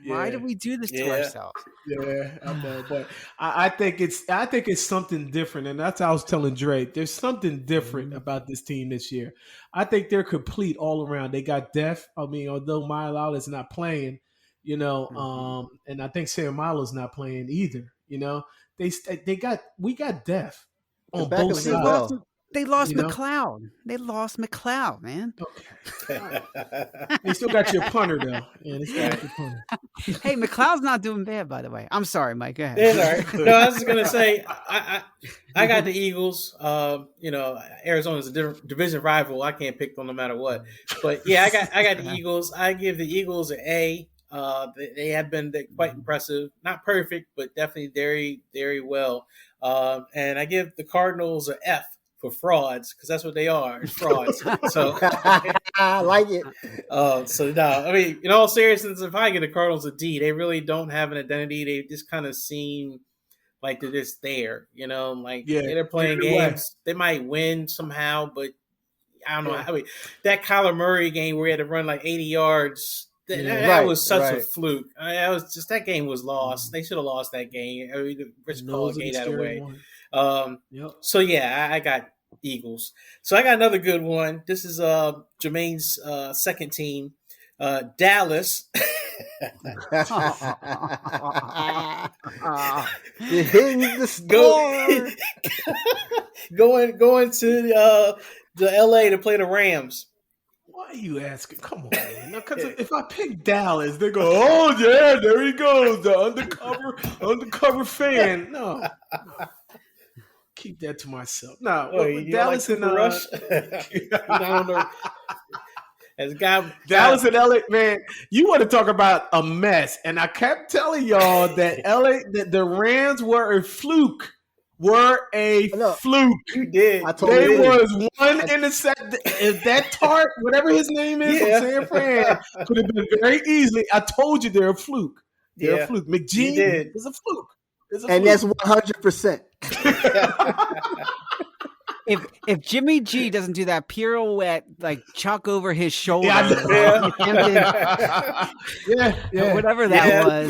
why do we do this to ourselves? Yeah, I know, but I think it's something different, and that's how I was telling Dre. There's something different about this team this year. I think they're complete all around. They got depth. I mean, although Milo is not playing, and I think Sam Milo's not playing either. We got depth on back both of sides. well. They lost McLeod. They lost McLeod, man. Okay. They still got your punter though. Yeah, they still got your punter. Hey, McLeod's not doing bad, by the way. I'm sorry, Mike. Go ahead. Yeah, all right. No, I was just gonna say I got the Eagles. Arizona's a different division rival. I can't pick them no matter what. But yeah, I got the Eagles. I give the Eagles an A. They have been quite impressive. Not perfect, but definitely very, very well. And I give the Cardinals an F for frauds because that's what they are, frauds. So I like it. In all seriousness, if I get the Cardinals a D, they really don't have an identity. They just kind of seem like they're just there, they're playing games. They might win somehow, but I don't know. I mean, that Kyler Murray game where he had to run like 80 yards. That was such a fluke. That game was lost. They should have lost that game. Rich Paul gave that away. So yeah, I got Eagles. So I got another good one. This is Jermaine's second team, Dallas. You're hitting the score. Going to the LA to play the Rams. Why are you asking? Come on, man. Because if I pick Dallas, they go, "Oh yeah, there he goes, the undercover fan." No. Keep that to myself. No, Dallas and Rush. Dallas and LA, man. You want to talk about a mess? And I kept telling y'all that that the Rams were a fluke. Fluke. You did. There was one interception. If that Tart, whatever his name is, from San Fran, could have been very easily. I told you they're a fluke. They're a fluke. McGee is a fluke. And that's 100%. If Jimmy G doesn't do that pirouette, like chuck over his shoulder, whatever that was,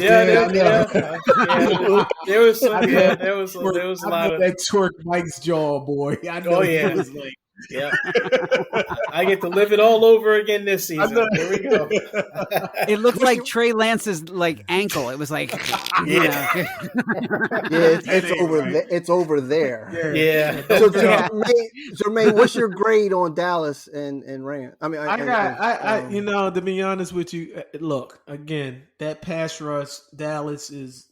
there was a lot of that twerk Mike's jaw, boy. I know. It was like, yeah, I get to live it all over again this season. Here we go. It looked like Trey Lance's ankle. It was like, it's over. It's over there. Yeah. So, Jermaine, what's your grade on Dallas and Rams? I mean, to be honest with you, look again. That pass rush, Dallas is,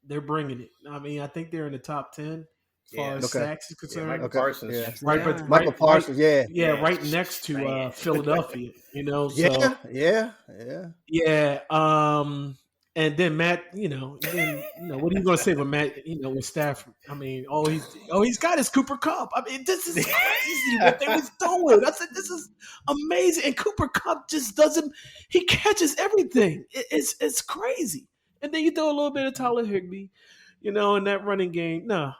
they're bringing it. I mean, I think they're in the top 10. As far as sacks is concerned. Michael Parsons. Michael Parsons, right next to Philadelphia, so. And then Matt, what are you going to say with Matt, with Stafford? I mean, he's got his Cooper Kupp. I mean, this is crazy what they was doing. I said, this is amazing. And Cooper Kupp just he catches everything. It's crazy. And then you throw a little bit of Tyler Higbee, in that running game. No.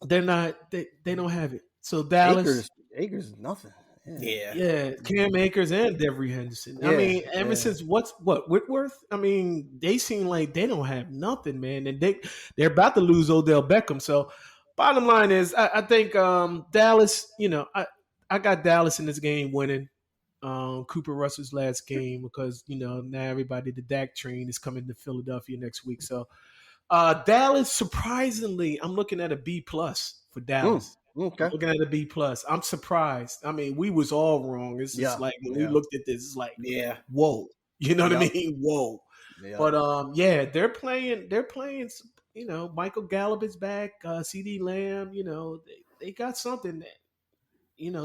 They're not. They don't have it. So Dallas, Akers is nothing. yeah, Cam Akers and Devery Henderson. I mean, ever since what Whitworth? I mean, they seem like they don't have nothing, man, and they're about to lose Odell Beckham. So, bottom line is, I think Dallas. I got Dallas in this game winning. Cooper Russell's last game because now everybody the Dak train is coming to Philadelphia next week. So Dallas, surprisingly, I'm looking at a B plus for Dallas. Okay. I'm looking at a B plus. I'm surprised. I mean, we was all wrong. It's just like when we looked at this, it's like, whoa. You know what I mean? Whoa. Yeah. But they're playing. Michael Gallup is back. CD Lamb. They got something.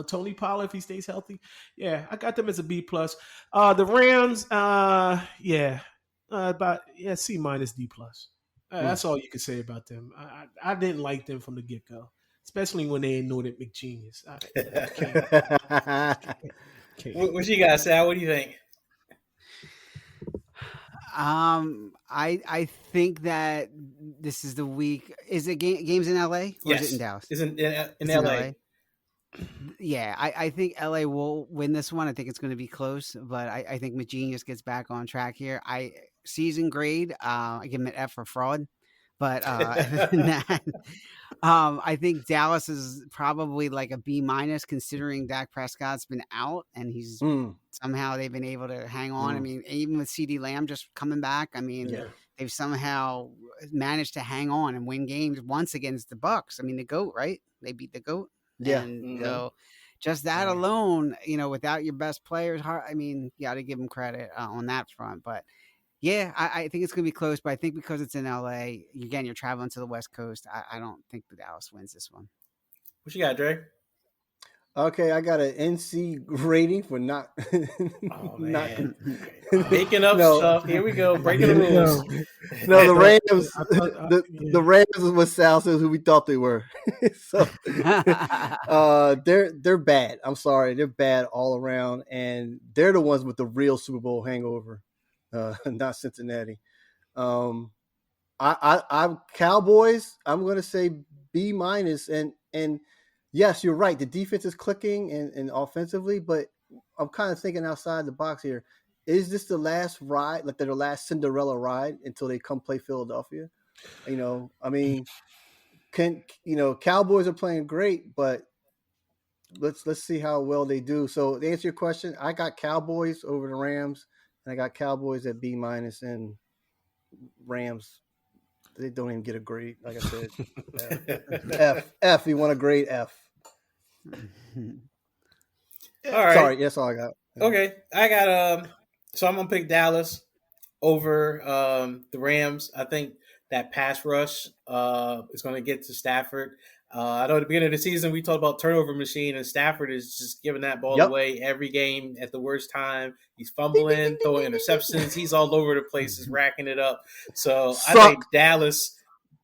Tony Pollard, if he stays healthy. Yeah, I got them as a B plus. The Rams, C minus D plus. That's all you can say about them. I didn't like them from the get go, especially when they anointed McGenius. What you got, Sal? What do you think? I think that this is the week. Is it games in LA or is it in Dallas? It's in LA. Yeah, I think LA will win this one. I think it's going to be close, but I think McGenius gets back on track here. Season grade, I give him an F for fraud, but other than that, I think Dallas is probably like a B minus considering Dak Prescott's been out and he's somehow they've been able to hang on. I mean, even with CD Lamb just coming back, I mean, they've somehow managed to hang on and win games once against the Bucks. I mean, the GOAT, right? They beat the GOAT. Yeah. And so just that alone, without your best players, I mean, you got to give them credit on that front. But yeah, I think it's going to be close. But I think because it's in LA, again, you're traveling to the West Coast. I don't think the Dallas wins this one. What you got, Dre? Okay, I got an NC rating for not making up stuff. Here we go, breaking the rules. No, the Rams. The Rams is what Sal says who we thought they were. So they're bad. I'm sorry, they're bad all around, and they're the ones with the real Super Bowl hangover, not Cincinnati. I'm Cowboys. I'm going to say B minus, and yes, you're right. The defense is clicking and offensively, but I'm kind of thinking outside the box here. Is this the last ride, like their last Cinderella ride until they come play Philadelphia? I mean, Cowboys are playing great, but let's see how well they do. So to answer your question, I got Cowboys over the Rams, and I got Cowboys at B minus, and Rams, they don't even get a grade. Like I said, F. You want a grade F? All right. Sorry, that's all I got. Okay, I got so I'm gonna pick Dallas over the Rams. I think that pass rush is gonna get to Stafford. I know at the beginning of the season we talked about turnover machine, and Stafford is just giving that ball away every game at the worst time. He's fumbling, throwing interceptions. He's all over the place, is racking it up. So I think Dallas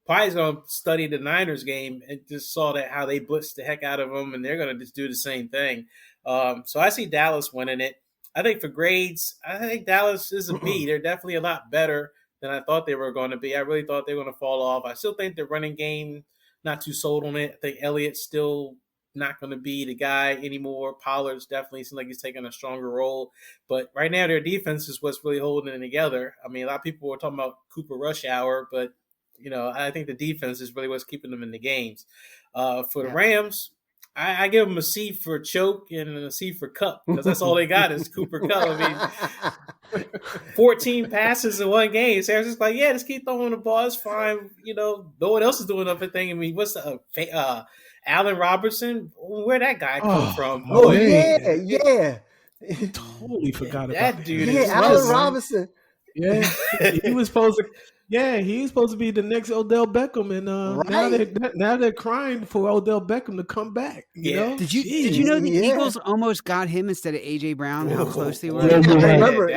probably is going to study the Niners game and just saw that how they blitzed the heck out of them, and they're going to just do the same thing. So I see Dallas winning it. I think for grades, I think Dallas is a B. They're definitely a lot better than I thought they were going to be. I really thought they were going to fall off. I still think the running game, not too sold on it. I think Elliott's still not going to be the guy anymore. Pollard's definitely seems like he's taking a stronger role. But right now their defense is what's really holding it together. I mean, a lot of people were talking about Cooper Rush Hour, but I think the defense is really what's keeping them in the games. For the Rams, I give them a C for choke and a C for cup because that's all they got is Cooper Kupp. I mean, 14 passes in one game. So I was just like, just keep throwing the ball. It's fine. No one else is doing everything. I mean, what's the Allen Robinson? Where'd that guy come from? Oh, yeah. Totally forgot about that dude. Allen Robinson. Yeah, he was supposed to. Yeah, he's supposed to be the next Odell Beckham, and now they're crying for Odell Beckham to come back. You know? Did you know the Eagles almost got him instead of AJ Brown? How close they were. I remember.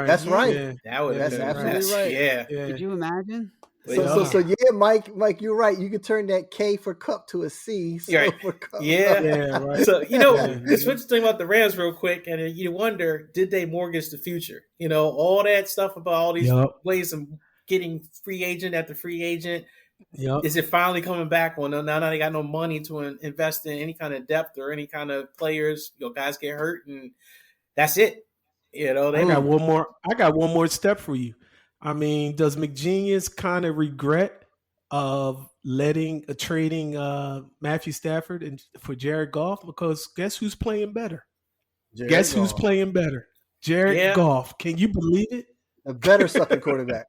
That's right. That's absolutely right. Yeah. Did you imagine? So Mike, you're right. You could turn that K for Cup to a C. Right. For Cup. Right. So it's interesting about the Rams real quick, and you wonder, did they mortgage the future? All that stuff about all these ways of getting free agent after free agent. Yep. Is it finally coming back? Well, no, now they got no money to invest in any kind of depth or any kind of players. Guys get hurt, and that's it. They I got one more step for you. I mean, does McGenius kind of regret of trading Matthew Stafford and for Jared Goff? Because guess who's playing better? Who's playing better? Jared Goff. Can you believe it? A better sucking quarterback.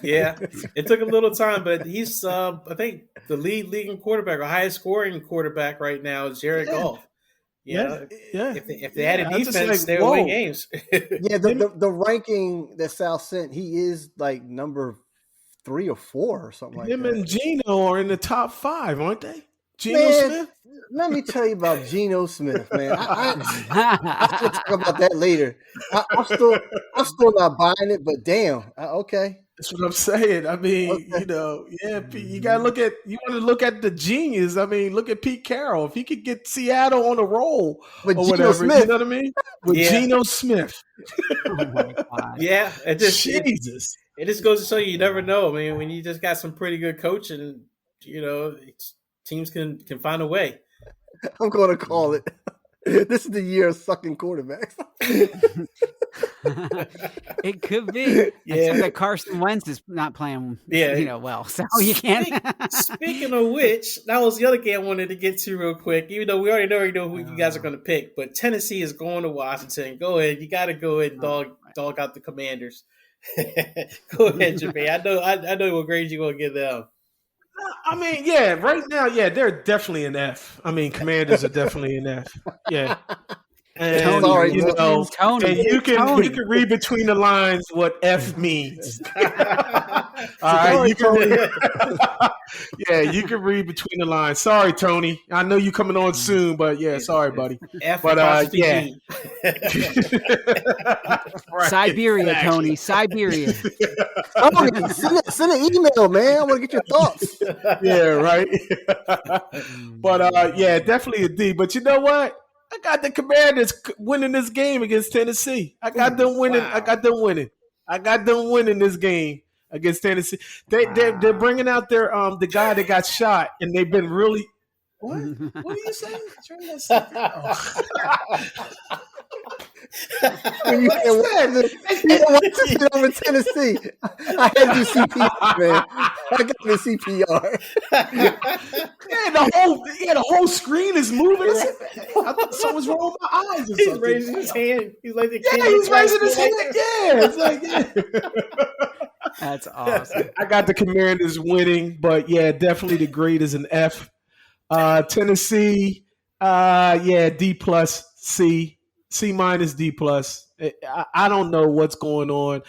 Yeah, it took a little time, but he's I think the leading quarterback or highest scoring quarterback right now is Jared Goff. Yeah. If they had a defense, they would win games. The ranking that Sal sent, he is like number 3 or 4 or something like that. Him and Geno are in the top 5, aren't they? Geno Smith? Let me tell you about Geno Smith, man. I'll talk about that later. I'm still not buying it, but damn, okay. That's what I'm saying. I mean, you gotta want to look at the genius. I mean, look at Pete Carroll. If he could get Seattle on a roll with or Geno whatever, Smith. you know what I mean? With Geno Smith. Oh my God. Yeah, Jesus. It just goes to show you never know. I mean, when you just got some pretty good coaching, teams can find a way. I'm going to call it. This is the year of sucking quarterbacks. It could be. Except that Carson Wentz is not playing well. So you can't. Speaking of which, that was the other game I wanted to get to real quick. Even though we already know who you guys are going to pick. But Tennessee is going to Washington. Go ahead. You got to go ahead and dog out the Commanders. Go ahead, Jermaine. I know what grade you're going to give them. I mean, right now, they're definitely an F. I mean, Commanders are definitely an F. Yeah. And, Tony. And you can read between the lines what F means. All right, you can read between the lines. Sorry, Tony. I know you coming on soon, but sorry, buddy. F but Siberia, Tony. Siberia. Tony, send an email, man. I want to get your thoughts. Yeah, right. But definitely a D. But you know what? I got the Commanders winning this game against Tennessee. I got them winning. Wow. I got them winning this game against Tennessee. They're bringing out their the guy that got shot, and they've been really. What? What are you saying? When you said over Tennessee, I had to do CPR, man. I got the CPR. The whole screen is moving. I thought something was wrong with my eyes. He's raising his hand. He's like the kid. He's raising his hand. Yeah, it's like That's awesome. I got the Commanders winning, but definitely the grade is an F. Tennessee, D plus, C minus, D plus. I don't know what's going on.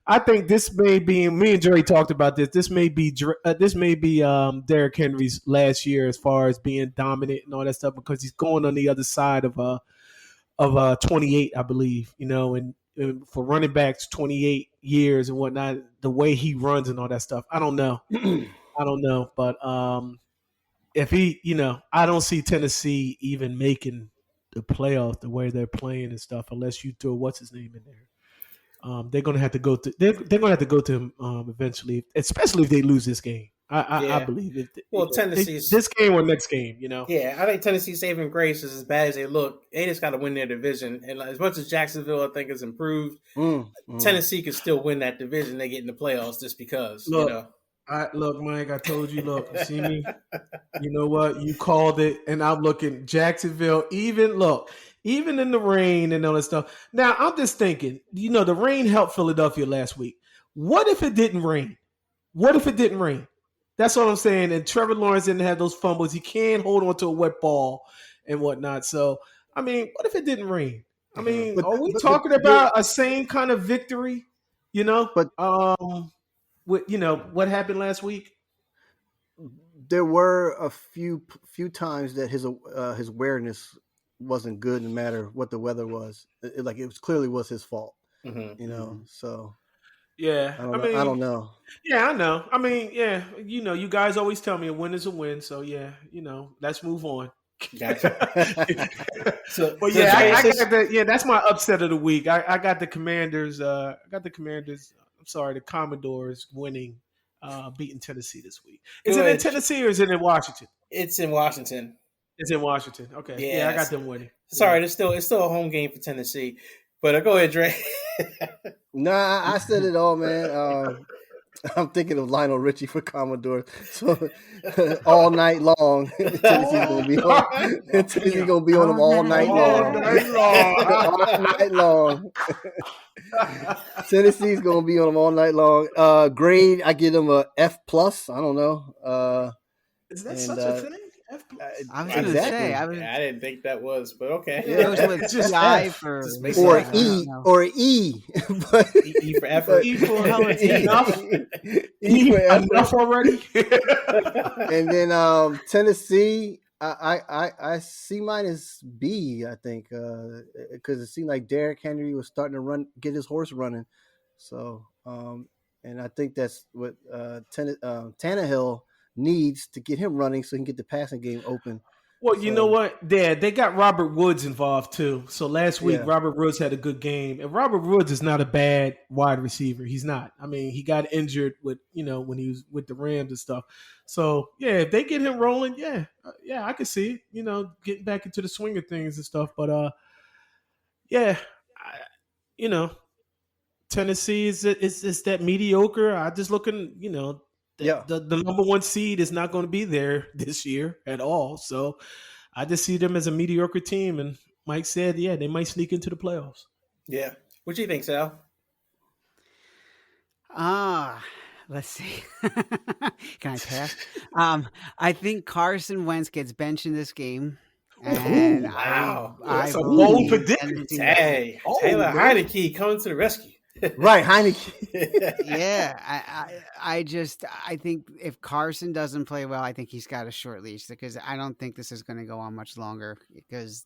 I think this may be. Me and Jerry talked about this. This may be Derrick Henry's last year as far as being dominant and all that stuff because he's going on the other side of 28, I believe. And for running backs, 28 years and whatnot, the way he runs and all that stuff. I don't know. But if he, I don't see Tennessee even making the playoff the way they're playing and stuff, unless you throw what's his name in there. They're gonna have to go to. They're gonna have to go to him eventually, especially if they lose this game. I believe it. Well, Tennessee's this game or next game, Yeah, I think Tennessee's saving grace is as bad as they look. They just got to win their division, and as much as Jacksonville, I think, has improved, Tennessee can still win that division. They get in the playoffs just because. Look, Mike, I told you, look, see me? You know what? You called it, and I'm looking Jacksonville, even in the rain and all that stuff. Now, I'm just thinking, the rain helped Philadelphia last week. What if it didn't rain? That's what I'm saying. And Trevor Lawrence didn't have those fumbles. He can't hold on to a wet ball and whatnot. So, I mean, what if it didn't rain? I mean, are we talking about a same kind of victory? With what happened last week? There were a few times that his awareness wasn't good, no matter what the weather was. It was clearly was his fault. So yeah, I don't know. Yeah, I know. I mean, you guys always tell me a win is a win. So let's move on. Gotcha. That's my upset of the week. I got the Commanders. The Commandors winning beating Tennessee this week. Go Is it in ahead. Tennessee or is it in Washington? It's in Washington. It's in Washington. Okay. Yeah, I Yes. got them winning. Sorry, it's still a home game for Tennessee. But go ahead, Dre. Nah, I said it all, man. I'm thinking of Lionel Richie for Commodore. So all night long, Tennessee's gonna be on. Tennessee's gonna be on them all night long. All night long. Tennessee's gonna be on them all night long. Grade, I give them a F plus. I don't know. Is that such a thing? F+? I was going to say, I didn't think that was, but okay. it was with Just PI F. for Just or I E or E. But E for effort. E for hell is E? enough. E for effort. Enough already. And then Tennessee, I C minus B, I think, because it seemed like Derrick Henry was starting to get his horse running. So, and I think that's what Tannehill needs to get him running so he can get the passing game open. Well, you know what? They got Robert Woods involved too. So last week, Robert Woods had a good game. And Robert Woods is not a bad wide receiver. He's not. I mean, he got injured with, when he was with the Rams and stuff. So, yeah, if they get him rolling, I can see it, getting back into the swing of things and stuff. But, Tennessee is that mediocre. I just looking, the number one seed is not going to be there this year at all. So I just see them as a mediocre team. And Mike said, they might sneak into the playoffs. Yeah. What do you think, Sal? Let's see. Can I pass? I think Carson Wentz gets benched in this game. And wow. That's a bold prediction. Hey, Taylor Heineke coming to the rescue. Right, Heineke. Yeah, I think if Carson doesn't play well, I think he's got a short leash because I don't think this is going to go on much longer because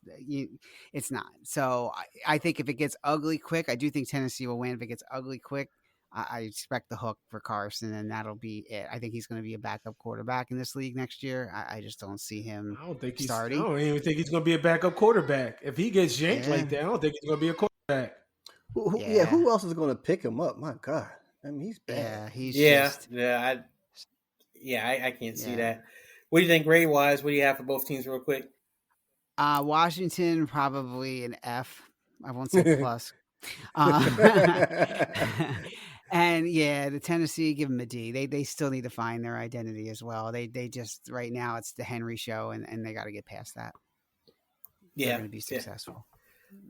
it's not. So I think if it gets ugly quick, I do think Tennessee will win. If it gets ugly quick, I expect the hook for Carson, and that'll be it. I think he's going to be a backup quarterback in this league next year. I just don't see him starting. I don't even think he's going to be a backup quarterback. If he gets yanked like that, I don't think he's going to be a quarterback. Who else is going to pick him up? My God, I mean, he's bad. I can't see that. What do you think grade wise? What do you have for both teams, real quick? Washington probably an F. I won't say plus. And the Tennessee, give them a D. They still need to find their identity as well. They just right now it's the Henry show, and they got to get past that. They're going to be successful.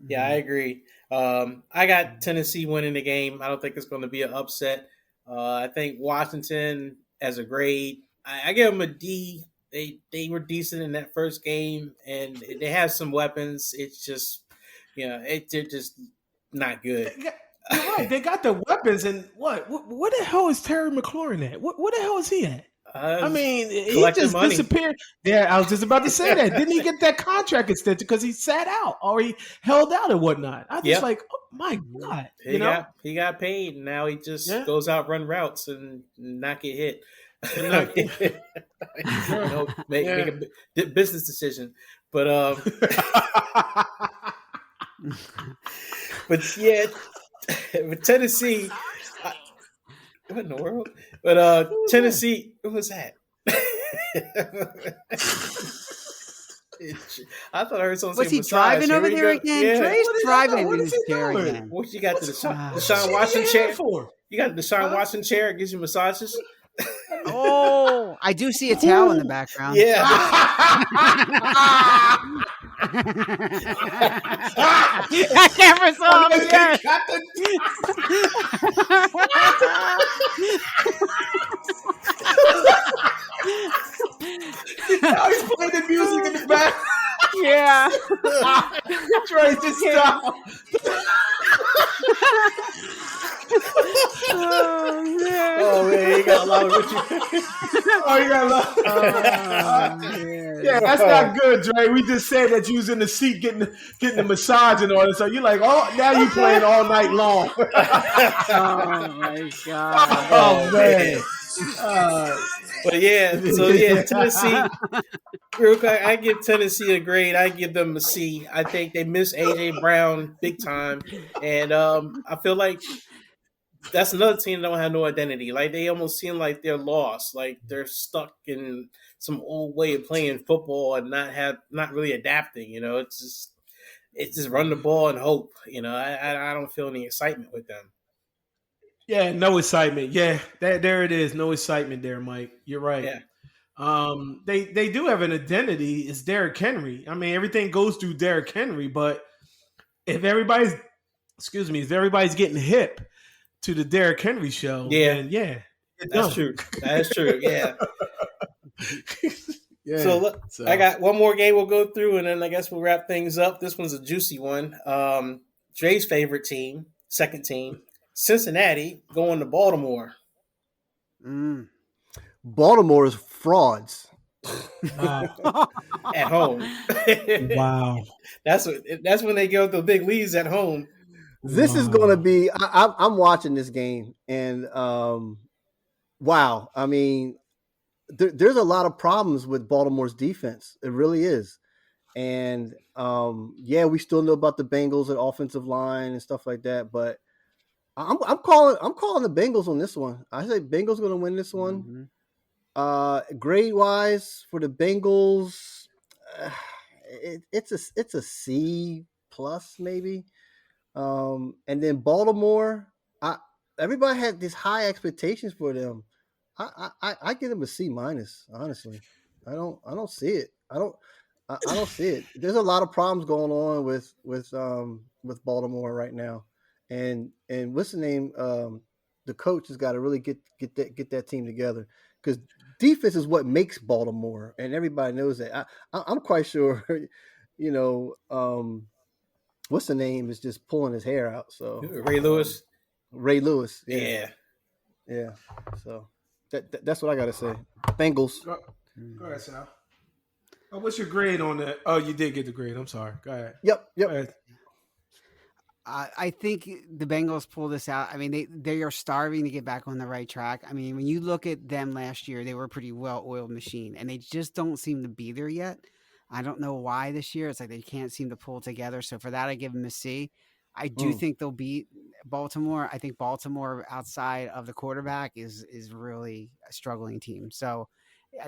Yeah, I agree. I got Tennessee winning the game. I don't think it's going to be an upset. I think Washington as a grade, I give them a D. They were decent in that first game, and they have some weapons. It's just, they're just not good. You're right. They got the weapons, and what the hell is Terry McLaurin at? What the hell is he at? I mean, he just disappeared. Yeah, I was just about to say that. Didn't he get that contract extension because he sat out or he held out and whatnot? I just like, oh my God. He got paid, and now he just goes out, run routes, and not get hit. Make a business decision. But with Tennessee, what in the world? But Tennessee, what was that? I thought I heard someone say was he driving over there again? Yeah. Trey's driving in his chair again. What you got the Deshaun Watson chair for? You got the Deshaun Watson chair. It gives you massages. Oh, I do see a towel in the background. Yeah. I never saw him yet. Now he's playing the music in the back. Yeah. Trey, just stop. Oh man, you got a lot of Richie. You got a lot. Yeah, that's not good, Dre. We just said that you was in the seat getting the massage and all that. So you're like, oh, now you playing all night long. Oh my God. Oh man. Tennessee. Real quick, I give Tennessee a grade. I give them a C. I think they miss AJ Brown big time, and I feel like that's another team that don't have no identity. Like they almost seem like they're lost, like they're stuck in some old way of playing football and not really adapting. It's just run the ball and hope. I don't feel any excitement with them. Yeah, no excitement. Yeah, there it is. No excitement there, Mike. You're right. Yeah. They do have an identity. It's Derrick Henry. I mean, everything goes through Derrick Henry, but if everybody's getting hip to the Derrick Henry show, then that's true. That's true. Yeah. Yeah. So I got one more game we'll go through, and then I guess we'll wrap things up. This one's a juicy one. Dre's favorite team, second team, Cincinnati, going to Baltimore. Baltimore is frauds. Wow. At home. Wow. That's when they go to the big leads at home. This is going to be. I'm watching this game, and wow. I mean, there's a lot of problems with Baltimore's defense. It really is, and we still know about the Bengals and offensive line and stuff like that. But I'm calling the Bengals on this one. I say Bengals going to win this one. Grade wise for the Bengals, it's a C plus maybe. And then Baltimore, everybody had these high expectations for them. I give them a C minus. Honestly, I don't see it. I don't see it. There's a lot of problems going on with Baltimore right now, and what's the name? The coach has got to really get that team together, because defense is what makes Baltimore, and everybody knows that. I'm quite sure, what's the name is just pulling his hair out. So Ray Lewis. Yeah. So that's what I got to say. Bengals. Go ahead, Sal. What's your grade on that? Oh, you did get the grade. I'm sorry. Go ahead. Yep. Go ahead. I think the Bengals pull this out. I mean, they are starving to get back on the right track. I mean, when you look at them last year, they were a pretty well-oiled machine, and they just don't seem to be there yet. I don't know why this year. It's like they can't seem to pull together. So for that, I give them a C. I do think they'll beat Baltimore. I think Baltimore, outside of the quarterback, is really a struggling team. So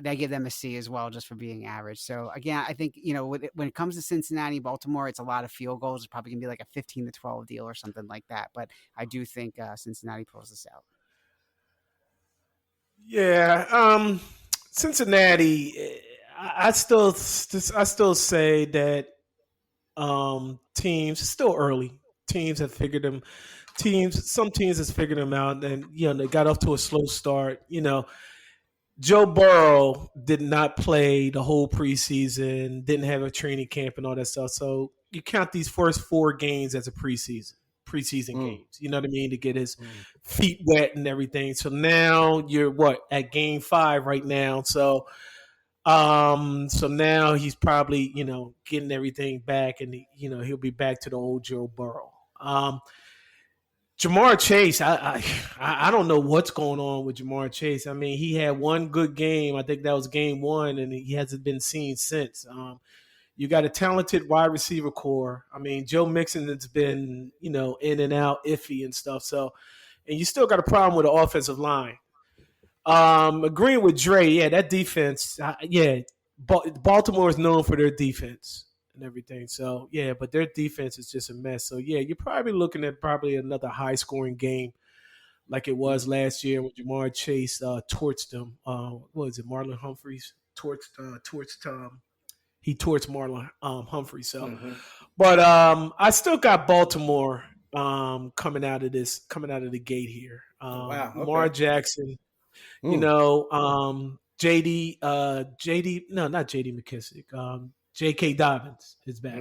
I give them a C as well, just for being average. So again, I think, when it comes to Cincinnati, Baltimore, it's a lot of field goals. It's probably gonna be like a 15-12 deal or something like that. But I do think Cincinnati pulls this out. Yeah, Cincinnati. I still say that teams, still early. Teams have figured them. Some teams has figured them out, and they got off to a slow start. Joe Burrow did not play the whole preseason, didn't have a training camp and all that stuff. So you count these first 4 games as a preseason games. You know what I mean? To get his feet wet and everything. So now you're at game 5 right now. So now he's probably, getting everything back, and he'll be back to the old Joe Burrow. Jamar Chase, I don't know what's going on with Jamar Chase. I mean, he had one good game. I think that was game 1, and he hasn't been seen since. You got a talented wide receiver core. I mean, Joe Mixon has been, in and out, iffy and stuff. So, and you still got a problem with the offensive line. Agreeing with Dre, that defense, Baltimore is known for their defense and everything. So, but their defense is just a mess. So, you're probably looking at another high-scoring game like it was last year when Jamar Chase torched them. What was it, Marlon Humphreys? He torched Marlon Humphrey. So, but I still got Baltimore coming out of the gate here. Wow. Okay. Lamar Jackson, JD, no, not JD McKissick. J.K. Dobbins is back,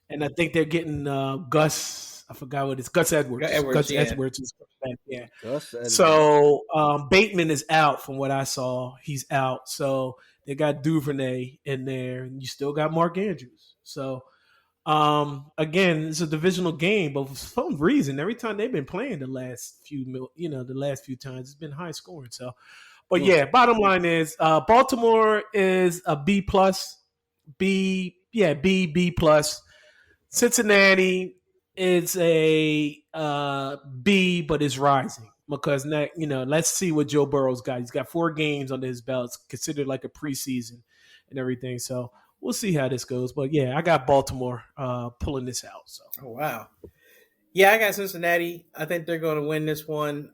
and I think they're getting Gus. I forgot what it's Gus Edwards. Gus Edwards is coming back. Yeah. Gus Edwards. So Bateman is out from what I saw. He's out. So they got Duvernay in there, and you still got Mark Andrews. So again, it's a divisional game, but for some reason, every time they've been playing the last few times, it's been high scoring. So, but bottom line is Baltimore is a B plus. B plus. Cincinnati, it's a B, but it's rising because now, let's see what Joe Burrow's got. He's got 4 games under his belt. It's considered like a preseason and everything. So we'll see how this goes. But yeah, I got Baltimore pulling this out. So. Oh wow. Yeah, I got Cincinnati. I think they're going to win this one.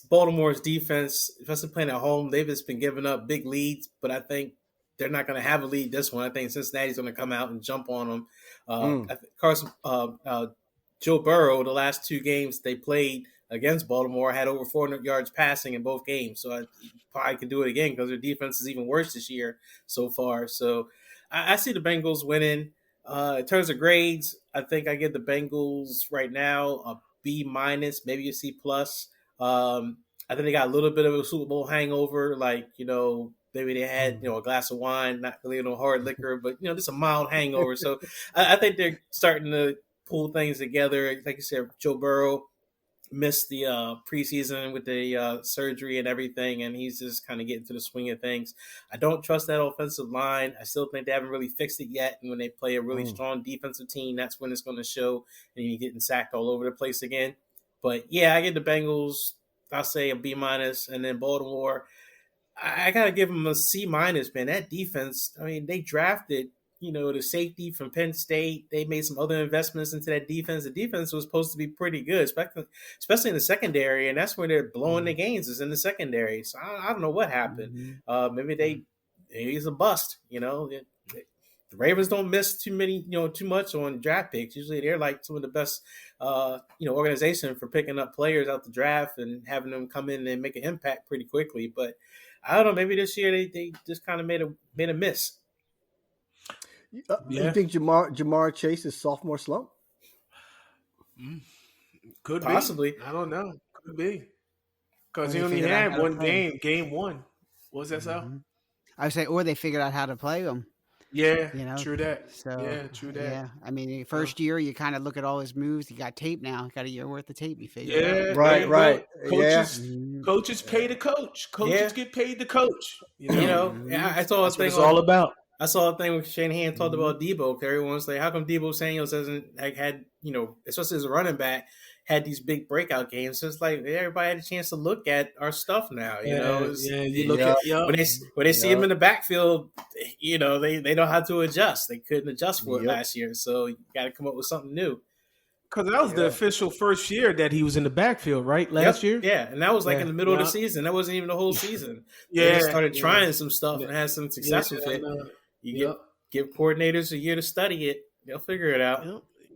Baltimore's defense, especially playing at home, they've just been giving up big leads, but I think they're not going to have a lead this one. I think Cincinnati's going to come out and jump on them. I think Joe Burrow, the last 2 games they played against Baltimore, had over 400 yards passing in both games. So I probably could do it again because their defense is even worse this year so far. So I see the Bengals winning. In terms of grades, I think I give the Bengals right now a B minus, maybe a C plus. I think they got a little bit of a Super Bowl hangover, like, maybe they had, a glass of wine, not really no hard liquor, but, just a mild hangover. So I think they're starting to pull things together. Like you said, Joe Burrow missed the preseason with the surgery and everything, and he's just kind of getting to the swing of things. I don't trust that offensive line. I still think they haven't really fixed it yet. And when they play a really strong defensive team, that's when it's going to show, and you're getting sacked all over the place again. But yeah, I get the Bengals. I'll say a B minus, and then Baltimore. I gotta give them a C minus, man. That defense. I mean, they drafted, the safety from Penn State. They made some other investments into that defense. The defense was supposed to be pretty good, especially in the secondary, and that's where they're blowing the games is in the secondary. So I don't know what happened. Maybe he's a bust. The Ravens don't miss too much on draft picks. Usually they're like some of the best, organization for picking up players out the draft and having them come in and make an impact pretty quickly. But I don't know. Maybe this year they just kind of made a miss. You think Jamar Chase's sophomore slump? Could possibly. Be. I don't know. Could be because he only had one game 1. What was that, Sal? I would say, or they figured out how to play him. Yeah, true that. So, true that. Yeah, I mean, first year you kind of look at all his moves. You got tape now. You got a year worth of tape. You figure it out. Right. Coaches pay the coach. Coaches get paid the coach. I saw a thing. It's all about. I saw a thing with Shanahan talked about Debo. Everyone's like, how come Debo Samuels hasn't had, especially as a running back, had these big breakout games? So it's like everybody had a chance to look at our stuff now. You look at when they see him in the backfield, they know how to adjust. They couldn't adjust for it last year, so you got to come up with something new. Because that was the official first year that he was in the backfield, right? Last year? Yeah, and that was like in the middle of the season. That wasn't even the whole season. They started trying some stuff and had some success with it. Give coordinators a year to study it. They'll figure it out.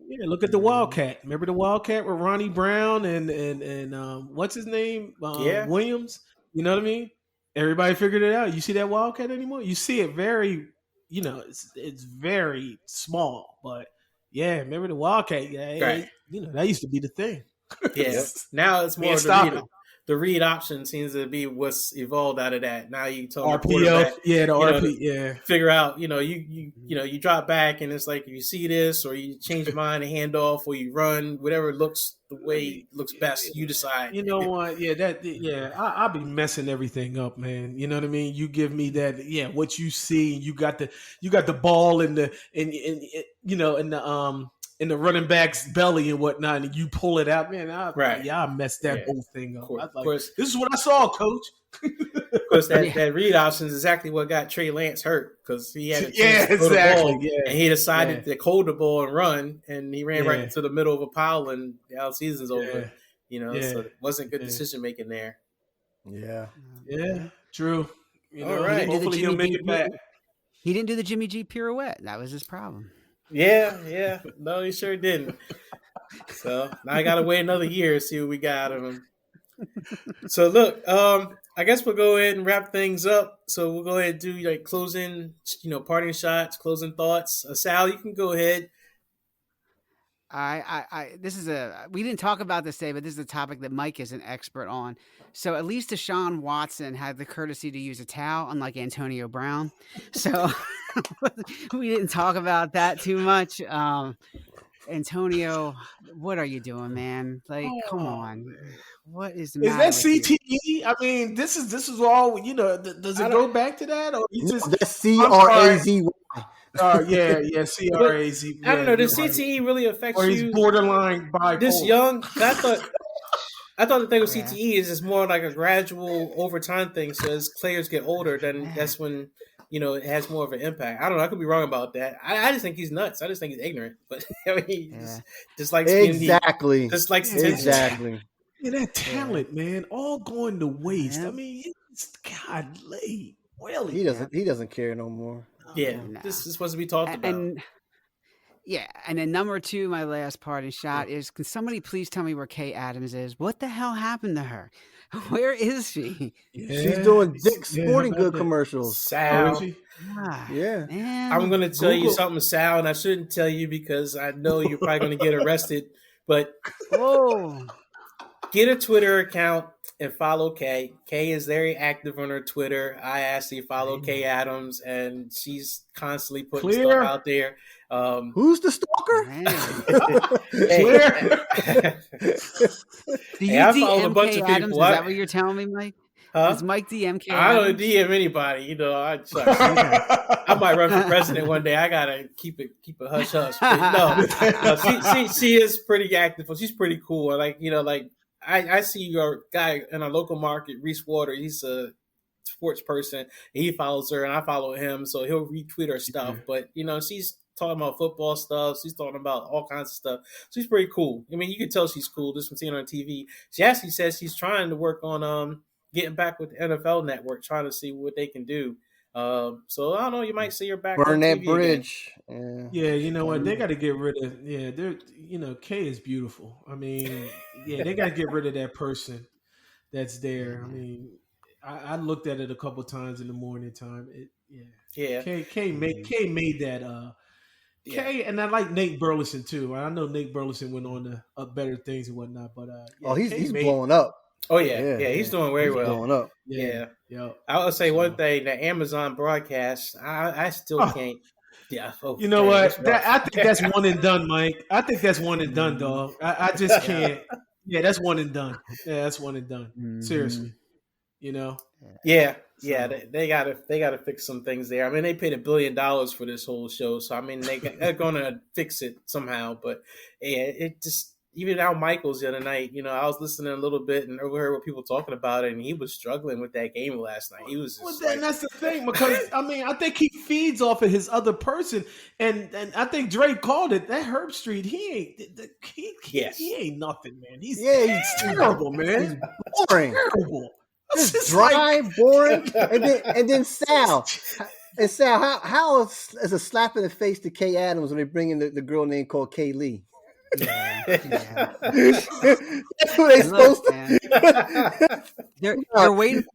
Yeah, look at the Wildcat. Remember the Wildcat with Ronnie Brown and what's his name? Williams. You know what I mean? Everybody figured it out. You see that Wildcat anymore? You see it very, it's very small. But yeah, remember the Wildcat? Yeah, right. That used to be the thing. Yeah. Now it's more the read option seems to be what's evolved out of that. Now you tell RPO, figure out, you drop back and it's like if you see this or you change your mind and hand off or you run, whatever looks the way looks best, you decide. You know what? I'll be messing everything up, man. You know what I mean? You give me that, what you see, you got the ball in the in the running back's belly and whatnot, and you pull it out, man. I messed that whole thing up. Of course, this is what I saw, Coach. Of course, that read option is exactly what got Trey Lance hurt because he had a chance to throw the ball, and he decided to hold the ball and run, and he ran right into the middle of a pile, and the season's over. So it wasn't good decision making there. Yeah, true. All right, hopefully he'll make it back. He didn't do the Jimmy G pirouette. That was his problem. Yeah. No, he sure didn't. So now I got to wait another year to see what we got out of him. So look, I guess we'll go ahead and wrap things up. So we'll go ahead and do like closing, parting shots, closing thoughts. Sal, you can go ahead. We didn't talk about this today, but this is a topic that Mike is an expert on. So at least Deshaun Watson had the courtesy to use a towel, unlike Antonio Brown. So we didn't talk about that too much. Antonio, what are you doing, man? Like, come on. What is the matter? Is that CTE? I mean, this is all, does it go back to that? Or that's CRAZY. Yeah, CRAZ. I don't know. Does you're right. CTE really affect Or he's you borderline bipolar. this young? 'Cause I thought the thing with Yeah. CTE is it's more like a gradual over time thing. So as players get older, then that's when it has more of an impact. I don't know. I could be wrong about that. I just think he's nuts. I just think he's ignorant. But I mean, he just likes exactly. Just likes Exactly. Yeah, that talent, man, all going to waste. Yeah. I mean, it's godly. Really, He doesn't care no more. Yeah, No. this is supposed to be talked about. And then number 2, my last parting shot is, can somebody please tell me where Kay Adams is? What the hell happened to her? Where is she? She's doing Dick's Sporting Good commercials. Sal. Yeah. Man. I'm going to tell you something, Sal, and I shouldn't tell you because I know you're probably going to get arrested. But get a Twitter account and follow Kay. Kay is very active on her Twitter. I actually follow Kay Adams, and she's constantly putting stuff out there. Who's the stalker? Do you I follow a DM bunch Kay of Adams? people. Is that what you're telling me, Mike? Huh? Is Mike DM Kay I Adams? don't DM anybody. I might run for president one day. I gotta keep it hush hush. No, she is pretty active. She's pretty cool. I see your guy in our local market, Reese Water. He's a sports person. And he follows her, and I follow him, so he'll retweet her stuff. But she's talking about football stuff. She's talking about all kinds of stuff. She's pretty cool. I mean, you can tell she's cool just from seeing her on TV. She actually says she's trying to work on getting back with the NFL Network, trying to see what they can do. So I don't know. You might see her back. Burn on that TV bridge. Yeah, you know what? They got to get rid of. Yeah, they're. Kay is beautiful. I mean, they got to get rid of that person that's there. I mean, I looked at it a couple times in the morning time. Kay made that. Kay, and I like Nate Burleson too. I know Nate Burleson went on to better things and whatnot, but he's blowing up. Oh yeah, he's doing very well. Blowing up. Yeah. I would say one thing: the Amazon broadcast. I still can't. Yeah. You know what? I think that's one and done, Mike. I think that's one and done, dog. I just can't. Yeah, that's one and done. Yeah, that's one and done. Seriously. Yeah. They gotta fix some things there. I mean, they paid $1 billion for this whole show, so I mean they're gonna fix it somehow. But it just. Even Al Michaels the other night, I was listening a little bit and overheard what people talking about it, and he was struggling with that game last night. He was just that's the thing, because I mean, I think he feeds off of his other person, and I think Drake called it that Herb Street. He ain't nothing, man. He's terrible, man. He's boring, terrible. Just dry, boring, and then Sal. And Sal, how is a slap in the face to Kay Adams when they bring in the girl named called Kay Lee? Yeah. That's what they supposed to. They're waiting.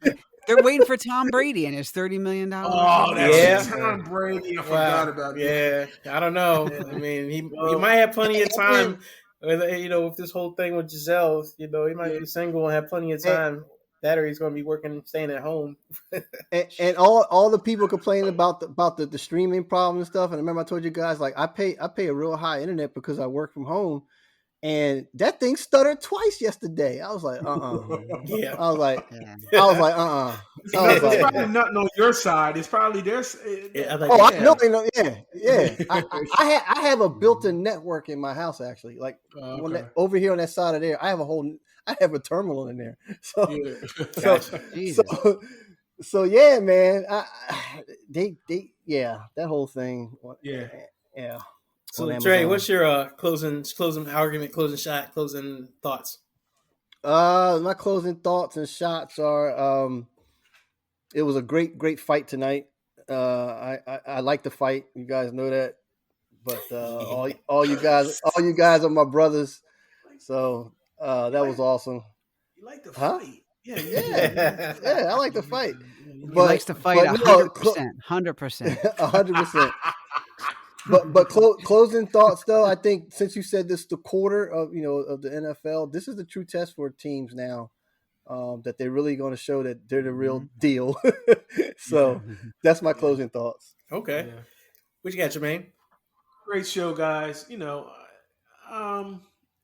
They're waiting for Tom Brady and his $30 million. Oh, that's Tom Brady. I forgot about that. Yeah, I don't know. I mean, he might have plenty of time. With this whole thing with Giselle, he might be single and have plenty of time. That or he's going to be working, staying at home. and all the people complaining about the streaming problem and stuff. And I remember I told you guys, like, I pay a real high internet because I work from home, and that thing stuttered twice yesterday. I was like, Yeah. I was like, It's probably nothing on your side. It's probably theirs. I know. Yeah. I have a built-in network in my house actually. Like over here on that side of there, I have a terminal in there. So so yeah, man. That whole thing. Yeah. So Dre, what's your closing argument, closing shot, closing thoughts? My closing thoughts and shots are it was a great fight tonight. I like the fight. You guys know that. But all you guys are my brothers. So that was awesome. You like the fight? Yeah. I like the fight. He likes to fight 100%. 100%. But closing thoughts though, I think since you said this, the quarter of the NFL, this is the true test for teams now, that they're really going to show that they're the real deal. So that's my closing thoughts. Okay, what you got, Jermaine? Great show, guys.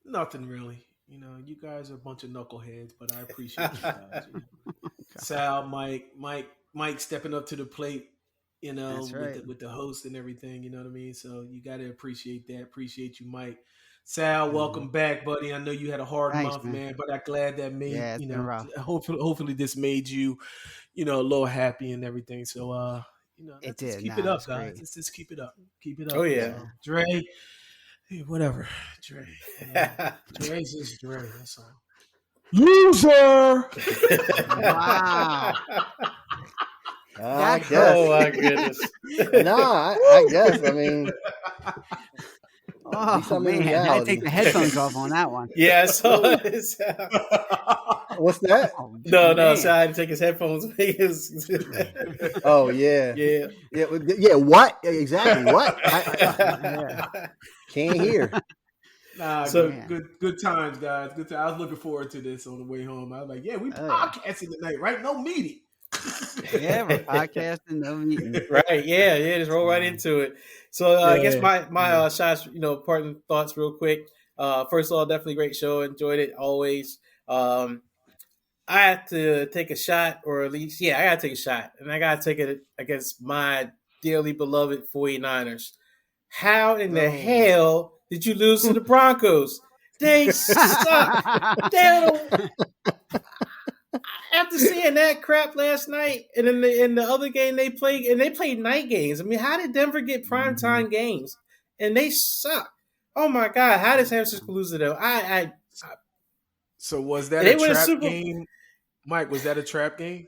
Nothing really. You guys are a bunch of knuckleheads, but I appreciate you guys. Sal, Mike stepping up to the plate. you know, That's right. with the host and everything. You know what I mean? So you got to appreciate that. Appreciate you, Mike. Sal, welcome back, buddy. I know you had a hard Thanks, month, man. man, but I'm glad that made Yeah, it's been rough. hopefully this made you, a little happy and everything. So It let's just did. keep it Nah, it up, was guys. great. Let's just keep it up. Keep it Oh up. yeah. So, Dre, hey, whatever, Dre. Dre's just Dre. That's all. Loser. Wow. I That guess. Oh my goodness. I guess. I mean, Oh I'm in man, I had to reality. take the headphones off on that one. Yeah, I saw it. What's that? Oh, No, man. so I had to take his headphones away. Oh yeah, Yeah. yeah. What exactly? What? Yeah. Can't hear. Nah, So- good times, guys. Good time. I was looking forward to this on the way home. I was like, yeah, we Oh, yeah. podcasting tonight, right? No meeting. Yeah, we're podcasting, no meeting. Right, yeah, just roll right into it. So I guess my shots, parting thoughts real quick. First of all, definitely great show. Enjoyed it always. I had to take a shot, or at least, I got to take a shot. And I got to take it against my dearly beloved 49ers. How in the hell did you lose to the Broncos? They suck. After seeing that crap last night, and in the other game they played night games. I mean, how did Denver get primetime games? And they suck. Oh my God, how did San Francisco lose to them? So was that They a win a trap Super- game, Mike? Was that a trap game?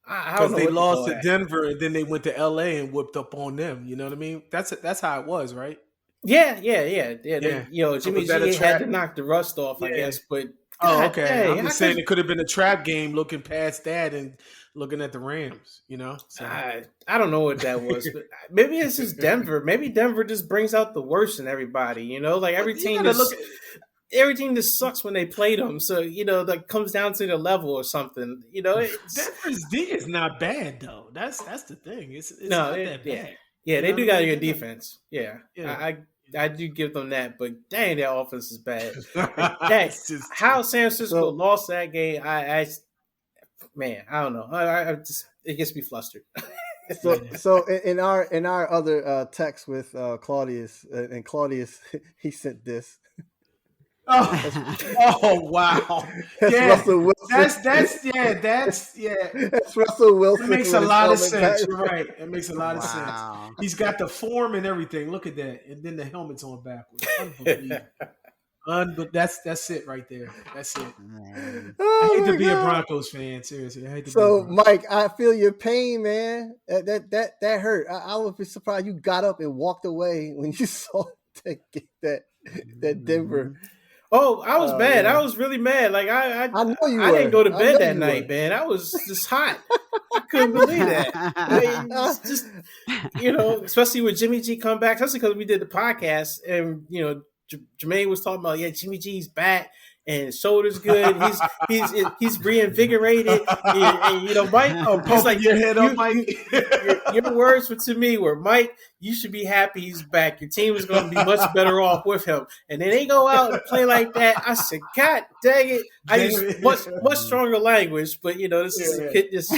I don't Because know they what to lost call to that. Denver and then they went to LA and whooped up on them. You know what I mean? That's how it was, right? Yeah. Yeah. Jimmy So was that G a had trap? to knock the rust off, I Yeah. guess. But Oh, God okay. dang, I'm just saying it could have been a trap game looking past that and looking at the Rams, So I don't know what that was, but maybe it's just Denver. Maybe Denver just brings out the worst in everybody. Like every team everything just sucks when they play them. So that comes down to the level or something. Denver's D is not bad though. That's the thing. It's not that bad. Yeah, You they know do what I got a mean? good defense. Yeah. Yeah. I do give them that, but dang, their offense is bad. Dang, It's just- how San Francisco lost that game, I don't know. I just, it gets me flustered. So in our other text with Claudius, and Claudius he sent this. Oh wow! That's Russell Wilson. That's Russell Wilson. It makes a lot of sense. back. You're right. It makes a lot of Wow. sense. He's got the form and everything. Look at that, and then the helmet's on backwards. Unbelievable. That's it right there. That's it. Man. I hate to my be a God. Broncos fan. Seriously, I hate to. So, be a Broncos. Mike, I feel your pain, man. That hurt. I would be surprised you got up and walked away when you saw that Denver. Oh, I was mad. Yeah. I was really mad. Like I know you I were. didn't go to I bed know that you night, were. man. I was just hot. I couldn't believe that. It's just especially with Jimmy G come back, especially because we did the podcast and Jermaine was talking about Jimmy G's back and his shoulder's good. He's reinvigorated. And Mike, Poke like your head up, Mike. Your words to me were, Mike, you should be happy he's back. Your team is going to be much better off with him. And then they go out and play like that. I said, God dang it! I use much stronger language, but this is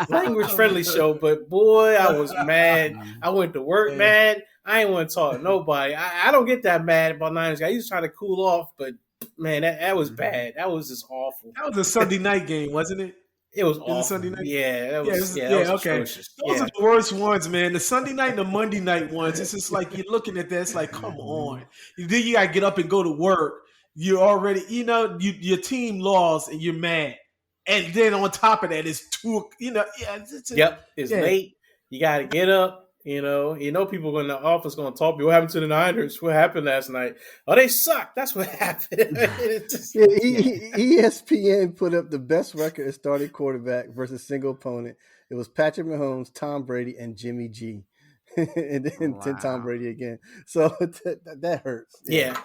language friendly show. But boy, I was mad. I went to work mad. I ain't want to talk to nobody. I don't get that mad about Niners guys. I used to try to cool off, but man, that was bad. That was just awful. That was a Sunday night game, wasn't it? It was awful. Sunday night? Yeah, that was okay. atrocious. Those are the worst ones, man. The Sunday night and the Monday night ones. It's just like you're looking at that. It's like, come on. Then you gotta get up and go to work. You're already, your team lost and you're mad. And then on top of that, it's too, It's late. You gotta get up. People in the office going to talk to you. What happened to the Niners? What happened last night? Oh, they suck. That's what happened. ESPN put up the best record as starting quarterback versus single opponent. It was Patrick Mahomes, Tom Brady, and Jimmy G. And then Tom Brady again. So that hurts. Yeah.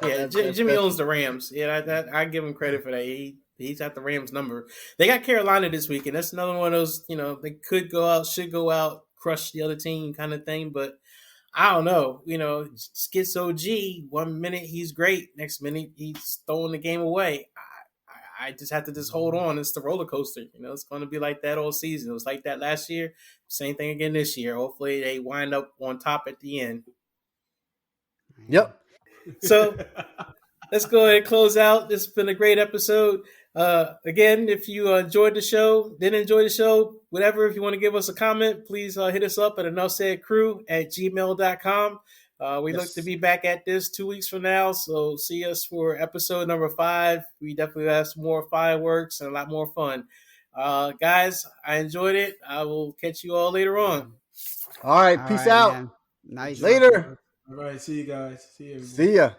Jimmy owns the Rams. Yeah, I give him credit for that. He's at the Rams number. They got Carolina this week, and that's another one of those, they could go out, should go out, crush the other team kind of thing. But I don't know. Schizo G, 1 minute he's great, next minute he's throwing the game away. I just have to just hold on. It's the roller coaster. It's going to be like that all season. It was like that last year. Same thing again this year. Hopefully they wind up on top at the end. Yep. So let's go ahead and close out. This has been a great episode. Again, if you enjoyed the show, didn't enjoy the show, whatever, if you want to give us a comment, please hit us up at enoughsaidcrew@gmail.com. We look to be back at this 2 weeks from now, so see us for episode number 5. We definitely have some more fireworks and a lot more fun. Guys, I enjoyed it. I will catch you all later on. All right, peace out. Man. Nice. Later. All right, see you guys. See you. See ya.